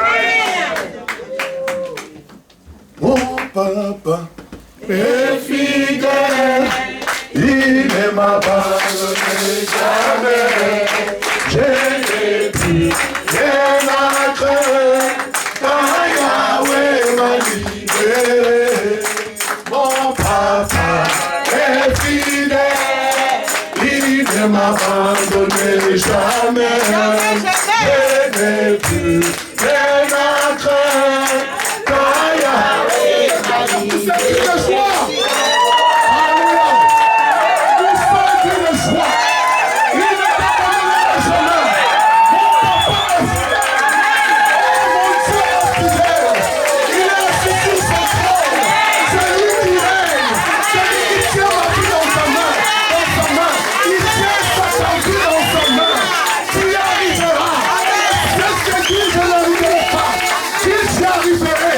Mon papa est fidèle. Il ne m'a abandonné jamais. Je n'ai plus rien à craindre. Quand Yahweh m'a libéré. Mon papa est fidèle. Il ne m'a abandonné jamais. Je n'ai plus rien à craindre. Quand Yahweh m'a libéré. C'est une joie. Alléluia. Vous faites une joie. Il ne t'abandonnera jamais. Mon papa est fidèle. Oh, mon Dieu est fidèle. Il est assis sur son trône. C'est lui qui règne. C'est lui qui tient ma vie dans sa main. Il tient sa vie dans sa main. Tu y arriveras. C'est ce que dit, je n'arriverai pas. Si j'y arriverai,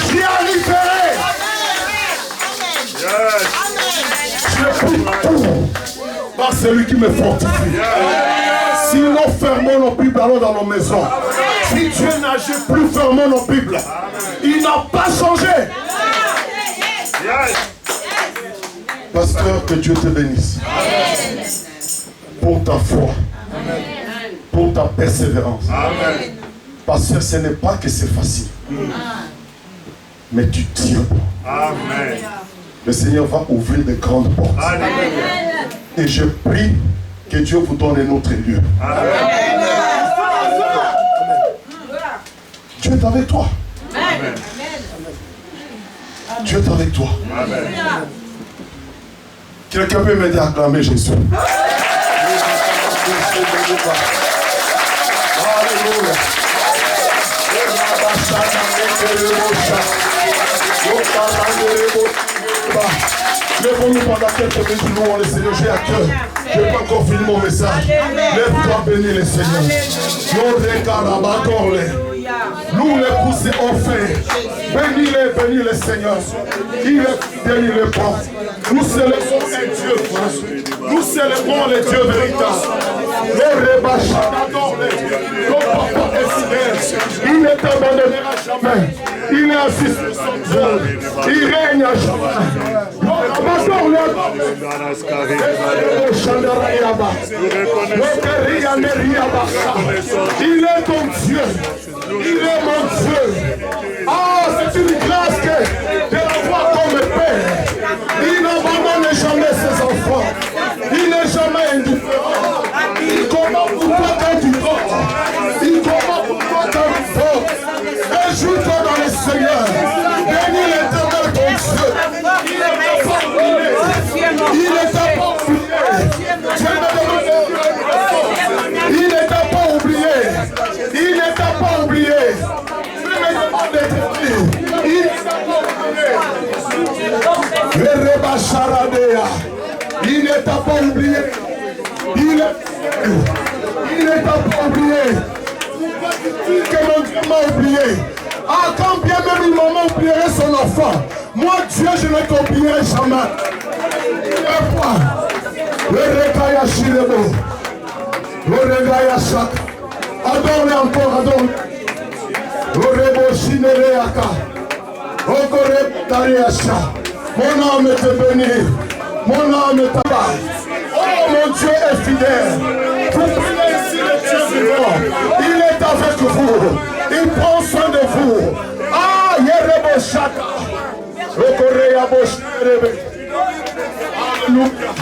j'y arriverai. Je prie tout par celui qui me fortifie. Si nous fermons nos Bibles, allons dans nos maisons. Si Dieu n'agit plus, fermons nos Bibles. Il n'a pas changé. Pasteur, que Dieu te bénisse. Pour ta foi. Pour ta persévérance. Parce que ce n'est pas que c'est facile. Mais tu tiens. Amen. Le Seigneur va ouvrir de grandes portes. Amen. Et je prie que Dieu vous donne un autre lieu. Amen. Dieu est avec toi. Amen. Dieu est avec toi. Amen. Quelqu'un peut m'aider à acclamer Jésus. Alléluia. Lève-nous pendant quelques minutes, louons le Seigneur. J'ai à cœur. Je n'ai pas encore fini mon message. Lève-toi, bénis le Seigneur. Nous les poussons au fait. Bénis le Seigneur. Il est fidèle, il est bon. Nous célébrons un Dieu. Nous célébrons le Dieu véritable. Le papa est fidèle. Il ne t'abandonnera jamais. Il est assis sur son trône. Il règne à jamais. Il est ton Dieu. Il est mon Dieu. Ah, c'est une grâce de l'avoir comme père. Il n'abandonne jamais ses enfants. Il n'est jamais indifférent. Il combat pour toi quand tu portes. Il combat pour toi quand tu portes. Ajoute-toi dans le Seigneur. Bénis l'Éternel ton Dieu. Il ne t'a pas oublié. Il ne t'a pas oublié. Il ne t'a pas oublié. Il ne t'a pas oublié. Il ne t'a pas oublié. Pourquoi tu dis que mon Dieu m'a oublié? Ah, quand bien même il m'a oublié son enfant, moi Dieu je ne t'oublierai jamais. Et quoi? Le regaya shirebo. Le regaya shaka. Adore encore, adore. Le rebo shinereaka. Okore tariasha. Mon âme te bénit. Mon âme t'abat. Oh mon Dieu est fidèle. Vous priez ici le Dieu vivant. Il est avec vous. Il prend soin de vous. Ah, Yerebo Shaka. Okoreya Bosherebe. Alléluia.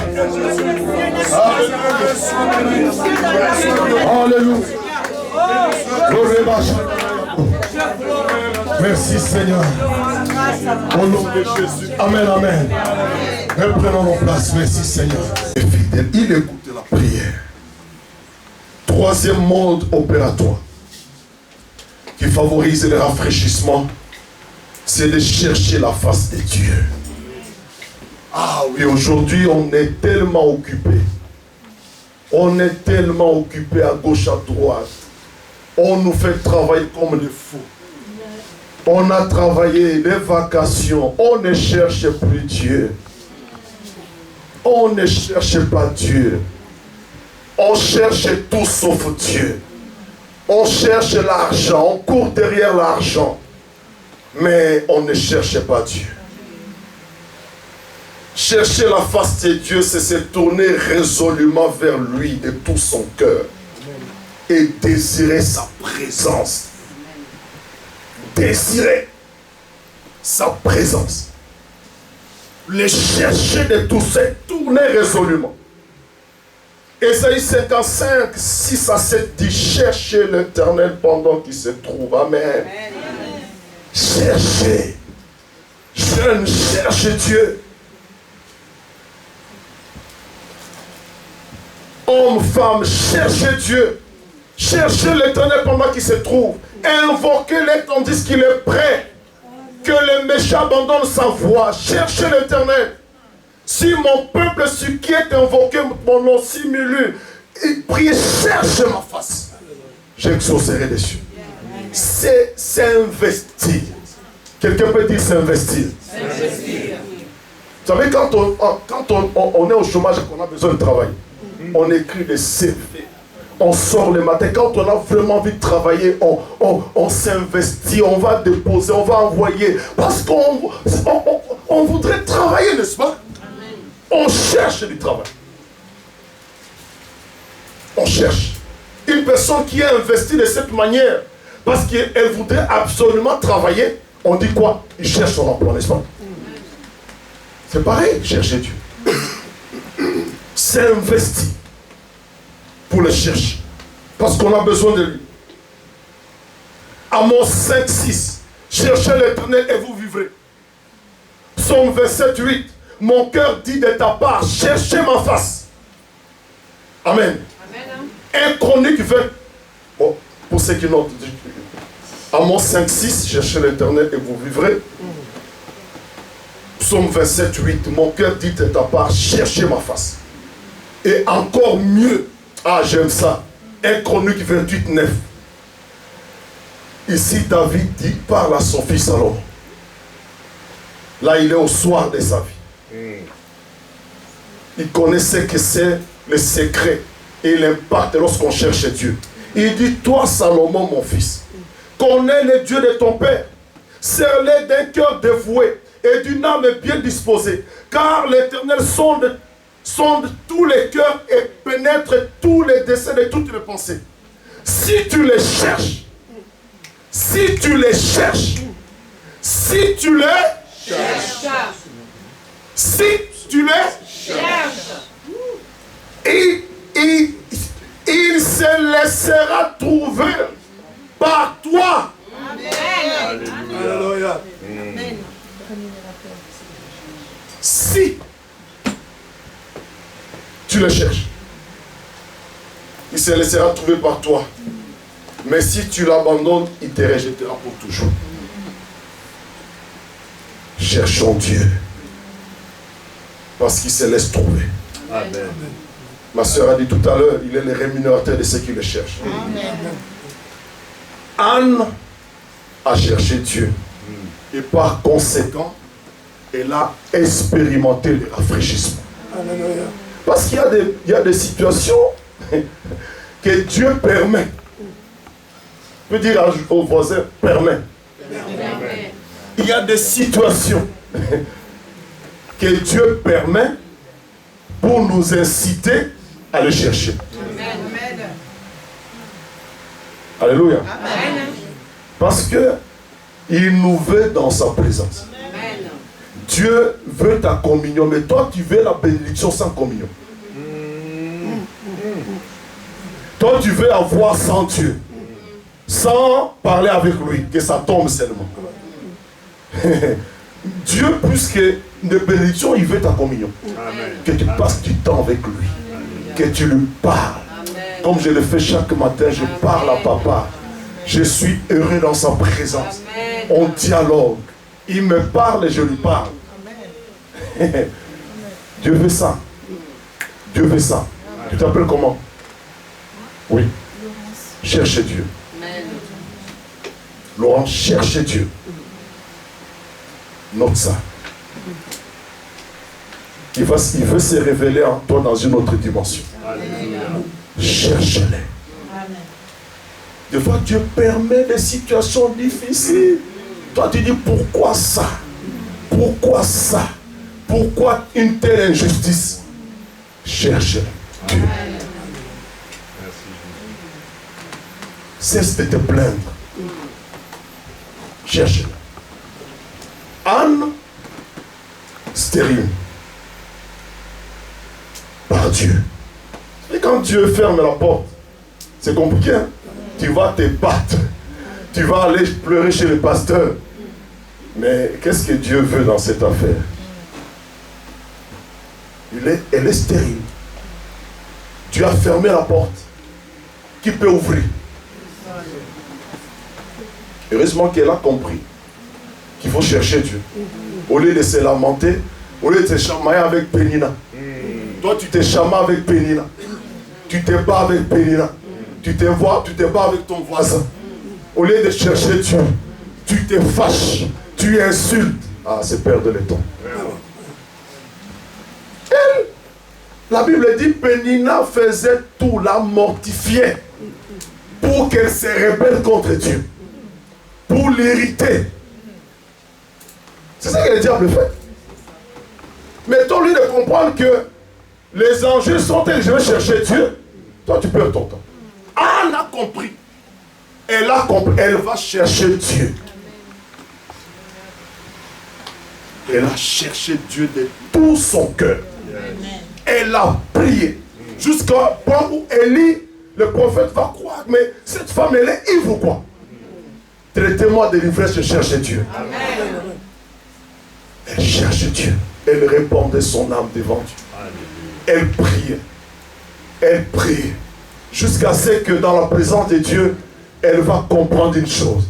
Alléluia. Merci Seigneur. Au nom de Jésus. Amen, amen. Reprenons nos places. Merci Seigneur. Il écoute la prière. Troisième mode opératoire qui favorise le rafraîchissement, c'est de chercher la face de Dieu. Ah oui, aujourd'hui on est tellement occupé. On est tellement occupé à gauche, à droite. On nous fait travailler comme des fous. On a travaillé les vacations. On ne cherche plus Dieu. On ne cherche pas Dieu. On cherche tout sauf Dieu. On cherche l'argent. On court derrière l'argent. Mais on ne cherche pas Dieu. Chercher la face de Dieu, c'est se tourner résolument vers lui de tout son cœur. Et désirer sa présence. Désirer sa présence. Le chercher de tout, c'est tourner résolument. Ésaïe 55, 6 à 7 dit: cherchez l'Éternel pendant qu'il se trouve. Amen. Cherchez. Jeune, cherche Dieu. Homme, femme, cherchez Dieu. Cherchez l'Éternel pendant qu'il se trouve. Invoquez-le tandis qu'il est prêt. Que le méchant abandonne sa voie. Cherchez l'Éternel. Si mon peuple, ce qui est invoqué mon nom, si m'élu, il prie, cherche ma face. J'exaucerai les cieux. C'est s'investir. Quelqu'un peut dire s'investir. Vous savez, quand on est au chômage et qu'on a besoin de travailler, on écrit des CV. On sort le matin. Quand on a vraiment envie de travailler, on s'investit, on va déposer, on va envoyer. Parce qu'on voudrait travailler, n'est-ce pas? On cherche du travail. On cherche. Une personne qui est investie de cette manière, parce qu'elle voudrait absolument travailler, on dit quoi? Il cherche son emploi, n'est-ce pas? C'est pareil, chercher Dieu. C'est investi pour le chercher. Parce qu'on a besoin de lui. Amos 5, 6. Cherchez l'Éternel et vous vivrez. Psaume 27, 8. Mon cœur dit de ta part, cherchez ma face. Amen. Amen. 1 Chronique 20. Bon, pour ceux qui n'ont Amos 5:6, cherchez l'Éternel et vous vivrez. Psaume 27:8, mon cœur dit de ta part, cherchez ma face. Et encore mieux, ah j'aime ça, 1 Chronique 28:9. Ici David dit, parle à son fils Salomon. Là il est au soir de sa vie. Il connaissait que c'est le secret et l'impact lorsqu'on cherche Dieu. Il dit, toi Salomon mon fils, connais le Dieu de ton père, serre-le d'un cœur dévoué et d'une âme bien disposée, car l'Éternel sonde tous les cœurs et pénètre tous les desseins de toutes les pensées. Si tu les cherches, si tu les cherches, si tu les cherches, si tu les cherches, il se laissera trouver par toi. Amen. Alléluia. Si tu le cherches, il se laissera trouver par toi. Mais si tu l'abandonnes, il te rejettera pour toujours. Cherchons Dieu. Parce qu'il se laisse trouver. Amen. Ma soeur a dit tout à l'heure, il est le rémunérateur de ceux qui le cherchent. Amen. Anne a cherché Dieu. Et par conséquent, elle a expérimenté le rafraîchissement. Alléluia. Parce qu'il y a des situations que Dieu permet. Je peux dire aux voisins, permet. Il y a des situations que Dieu permet pour nous inciter à le chercher. Amen. Alléluia. Amen. Parce que il nous veut dans sa présence. Amen. Dieu veut ta communion, mais toi tu veux la bénédiction sans communion. Toi tu veux avoir sans Dieu, sans parler avec lui, que ça tombe seulement. Dieu, plus que de bénédiction, il veut ta communion. Amen. Que tu passes du temps avec lui. Amen. Que tu lui parles. Amen. Comme je le fais chaque matin, je parle à papa. Je suis heureux dans sa présence. Amen. On dialogue. Il me parle et je lui parle. Amen. Dieu veut ça. Dieu veut ça. Amen. Tu t'appelles comment? Oui. Cherche Dieu. Amen. Laurent, cherche Dieu. Note ça. Il veut se révéler en toi dans une autre dimension. Cherche-les. Des fois, Dieu permet des situations difficiles. Toi, tu dis, pourquoi ça? Pourquoi ça? Pourquoi une telle injustice? Cherche Dieu. Cesse de te plaindre. Cherche-le. Anne, stérile. Par Dieu. Et quand Dieu ferme la porte, c'est compliqué. Hein? Tu vas te battre. Tu vas aller pleurer chez le pasteur. Mais qu'est-ce que Dieu veut dans cette affaire? Elle est stérile. Tu as fermé la porte. Qui peut ouvrir? Heureusement qu'elle a compris qu'il faut chercher Dieu. Au lieu de se lamenter, au lieu de se chamailler avec Pénina. Toi, tu te chamailles avec Pénina. Tu te bats avec Pénina. Tu te bats avec ton voisin. Au lieu de chercher Dieu, tu te fâches, tu insultes. Ah, c'est perdre le temps. Elle, la Bible dit, Pénina faisait tout, la mortifiait pour qu'elle se rebelle contre Dieu. Pour l'irriter. C'est ça que le diable fait. Mais toi, lui, de comprendre que les enjeux sont tels, je vais chercher Dieu. Toi, tu perds ton temps. Anne a compris. Elle a compris. Elle va chercher Dieu. Elle a cherché Dieu de tout son cœur. Elle a prié. Jusqu'au point où Élie, le prophète, va croire. Mais cette femme, elle est ivre ou quoi? Traitez-moi de l'ivresse, je cherche Dieu. Amen. Elle cherche Dieu. Elle répandait son âme devant Dieu. Elle priait. Elle priait. Jusqu'à ce que dans la présence de Dieu, elle va comprendre une chose.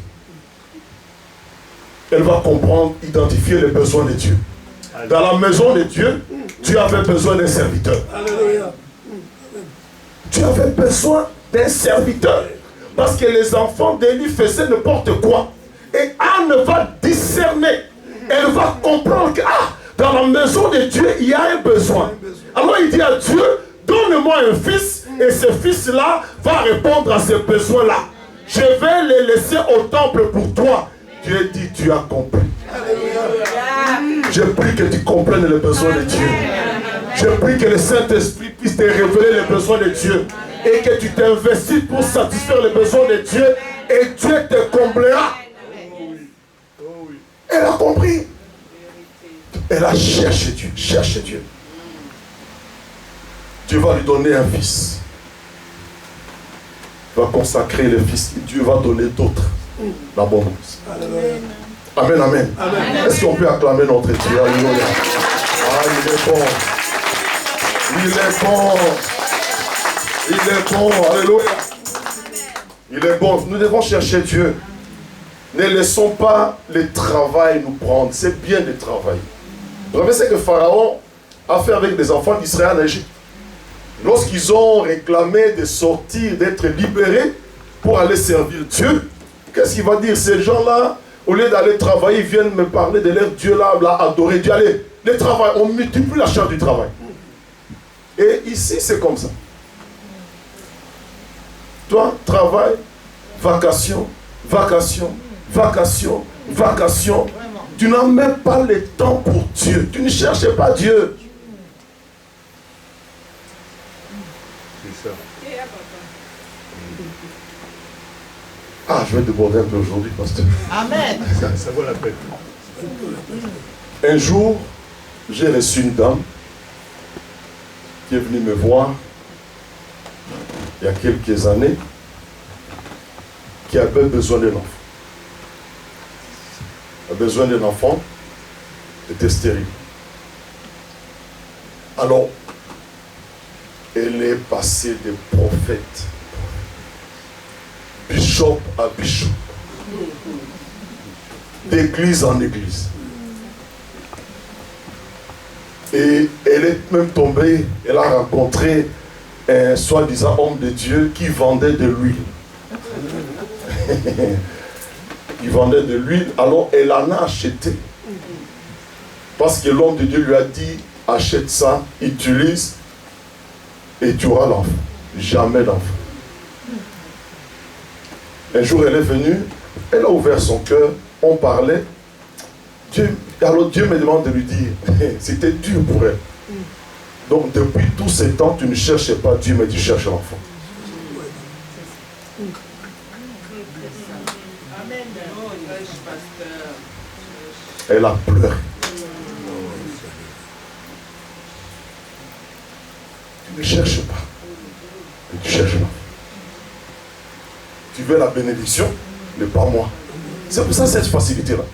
elle va comprendre, identifier les besoins de Dieu. Dans la maison de Dieu, tu avais besoin d'un serviteur. Alléluia. Tu avais besoin d'un serviteur. Parce que les enfants d'Élie faisaient n'importe quoi. Et Anne va discerner. Elle va comprendre que dans la maison de Dieu, il y a un besoin. Alors il dit à Dieu, donne-moi un fils. Et ce fils-là va répondre à ces besoins-là. Je vais les laisser au temple pour toi. Dieu dit, tu as compris. Je prie que tu comprennes les besoins de Dieu. Je prie que le Saint-Esprit puisse te révéler les besoins de Dieu. Et que tu t'investisses pour satisfaire les besoins de Dieu. Et Dieu te comblera. Elle a compris. Elle a cherché Dieu. Cherché Dieu. Dieu va lui donner un fils. Il va consacrer le fils. Dieu va donner d'autres. L'abondance. Amen, amen. Est-ce qu'on peut acclamer notre Dieu? Alléluia. Ah, il est bon. Il est bon. Il est bon. Alléluia. Il est bon. Nous devons chercher Dieu. Ne laissons pas le travail nous prendre. C'est bien de travailler. Vous savez ce que Pharaon a fait avec les enfants d'Israël en Égypte? Lorsqu'ils ont réclamé de sortir, d'être libérés pour aller servir Dieu, qu'est-ce qu'il va dire? Ces gens-là, au lieu d'aller travailler, ils viennent me parler de leur Dieu là, adorer Dieu. Allez, le travail, on multiplie la charge du travail. Et ici, c'est comme ça. Toi, travail, vacation, vacation, vacation, vacation. Tu n'as même pas le temps pour Dieu. Tu ne cherches pas Dieu. C'est ça. Ah, je vais déborder un peu aujourd'hui, pasteur. Amen. Ça vaut la peine. Un jour, j'ai reçu une dame qui est venue me voir il y a quelques années, qui avait besoin d'un enfant. Elle a besoin d'un enfant, était stérile. Alors, elle est passée de prophète, bishop à bishop, d'église en église. Et elle est même tombée, elle a rencontré un soi-disant homme de Dieu qui vendait de l'huile. Il vendait de l'huile, alors elle en a acheté. Parce que l'homme de Dieu lui a dit, achète ça, utilise, et tu auras l'enfant. Jamais d'enfant. Un jour, elle est venue, elle a ouvert son cœur, on parlait. Alors Dieu me demande de lui dire, c'était dur pour elle. Donc depuis tous ces temps, tu ne cherches pas Dieu, mais tu cherches l'enfant. Elle a pleuré. Tu ne cherches pas, mais tu cherches l'enfant. Tu veux la bénédiction, mais pas moi. C'est pour ça cette facilité-là.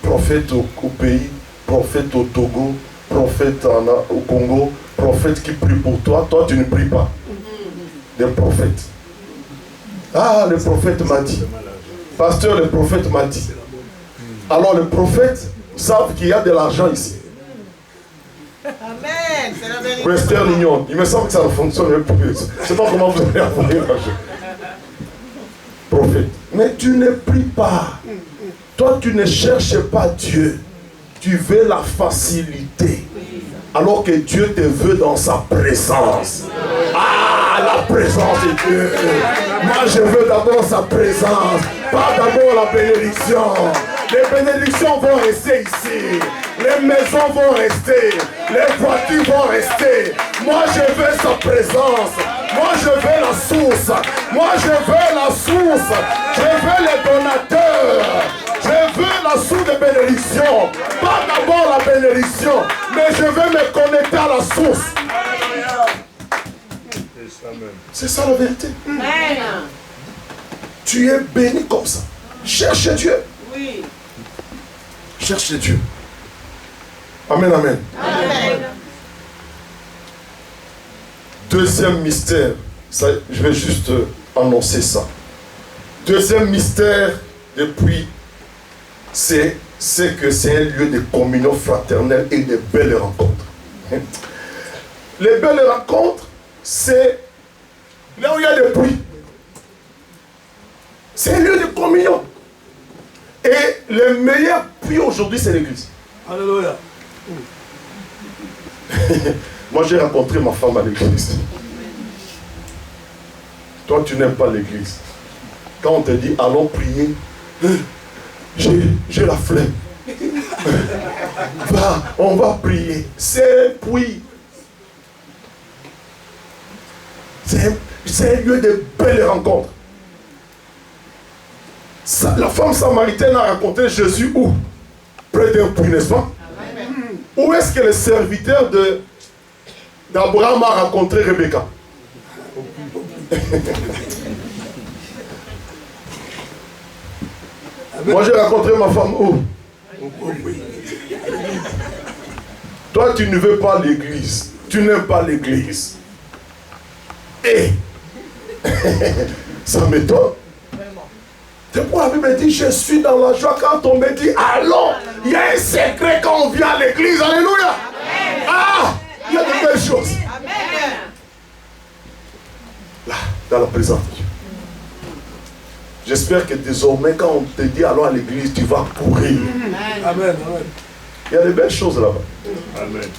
Prophète au pays, prophète au Togo, prophète au Congo, prophète qui prie pour toi, toi tu ne pries pas. Des prophètes. Ah, le prophète m'a dit. Pasteur, le prophète m'a dit. Alors les prophètes savent qu'il y a de l'argent ici. Amen. C'est la vérité. Western Union, il me semble que ça ne fonctionne plus. Je ne sais pas comment vous allez avoir l'argent. Prophète. Mais tu ne pries pas. Toi, tu ne cherches pas Dieu. Tu veux la facilité. Alors que Dieu te veut dans sa présence. Ah, la présence de Dieu. Moi, je veux d'abord sa présence. Pas d'abord la bénédiction. Les bénédictions vont rester ici. Les maisons vont rester. Les voitures vont rester. Moi, je veux sa présence. Moi, je veux la source. Moi, je veux la source. Je veux les donateurs. Je veux la source de bénédiction. Pas d'abord la bénédiction, mais je veux me connecter à la source. C'est ça la vérité. Amen. Tu es béni comme ça. Cherche Dieu. Oui. Cherche Dieu. Amen, amen. Amen. Deuxième mystère. Ça, je vais juste annoncer ça. Deuxième mystère depuis c'est que c'est un lieu de communion fraternelle et de belles rencontres. Les belles rencontres, c'est là où il y a des puits. C'est un lieu de communion. Et le meilleur puits aujourd'hui, c'est l'église. Alléluia. Moi, j'ai rencontré ma femme à l'église. Toi, tu n'aimes pas l'église. Quand on te dit, allons prier, j'ai la flemme. On va prier. C'est un puits. C'est un lieu de belles rencontres. La femme samaritaine a rencontré Jésus où? Près d'un puits, n'est-ce pas? Où est-ce que le serviteur d'Abraham a rencontré Rebecca? Moi, j'ai rencontré ma femme où? Toi, tu ne veux pas l'église. Tu n'aimes pas l'église. Et ça m'étonne. C'est pourquoi la Bible dit, je suis dans la joie quand on me dit, allons, il y a un secret quand on vient à l'église. Alléluia. Ah, il y a de belles choses. Là, dans la présence de Dieu. J'espère que désormais, quand on te dit allons à l'église, tu vas courir. Amen. Il y a de belles choses là-bas. Amen.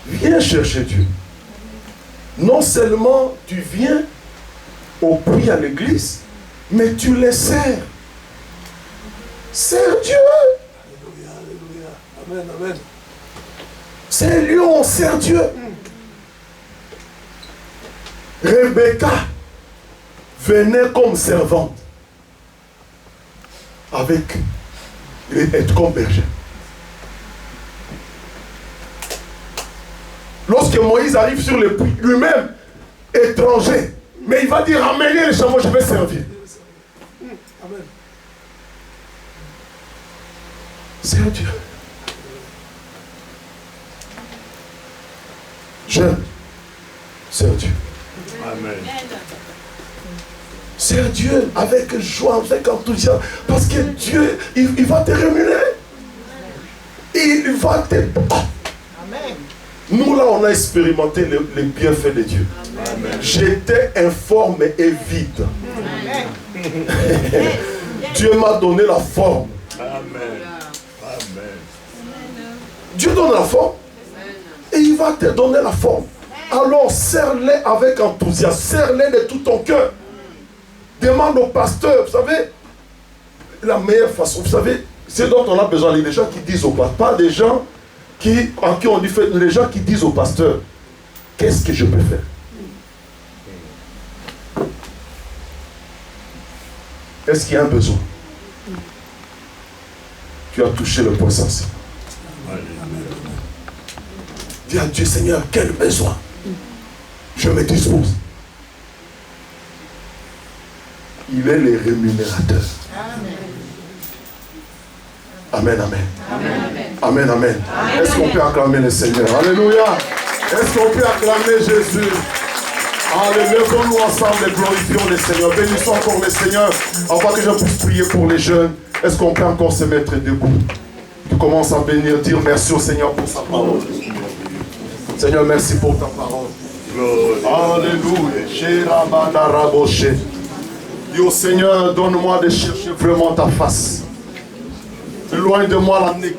Viens chercher Dieu. Non seulement tu viens au puits à l'église, mais tu les sers. Sers Dieu. Alléluia. Amen. C'est un lieu où on sert Dieu. Rebecca venait comme servante. Être comme berger. Lorsque Moïse arrive sur le puits, lui-même, étranger, mais il va dire, amenez les chameaux, je vais servir. Amen. C'est Dieu. Jeune, c'est Dieu. Amen. C'est Dieu avec joie, avec enthousiasme, parce que Dieu, il va te rémunérer. Il va te... Amen. Nous, là, on a expérimenté les bienfaits de Dieu. Amen. J'étais informe et vide. Amen. Dieu m'a donné la forme. Amen. Amen. Dieu donne la forme et il va te donner la forme. Alors, serre-les avec enthousiasme, serre-les de tout ton cœur. Demande au pasteur, vous savez, la meilleure façon, vous savez, c'est dont on a besoin, les gens qui disent au pasteur, pas des gens en qui on dit, les gens qui disent au pasteur, qu'est-ce que je peux faire? Est-ce qu'il y a un besoin? Tu as touché le point sensible. Dis à Dieu, Seigneur, quel besoin? Je me dispose. Il est le rémunérateur. Amen, amen. Amen. Est-ce qu'on peut acclamer le Seigneur? Alléluia. Est-ce qu'on peut acclamer Jésus? Allez, levons-nous ensemble et glorifions le Seigneur. Bénissons encore le Seigneur afin que je puisse prier pour les jeunes. Est-ce qu'on peut encore se mettre debout? Tu commences à bénir, dire merci au Seigneur pour sa parole. Seigneur, merci pour ta parole. Alléluia. Dis au Seigneur, donne-moi de chercher vraiment ta face. Loin de moi la négligence.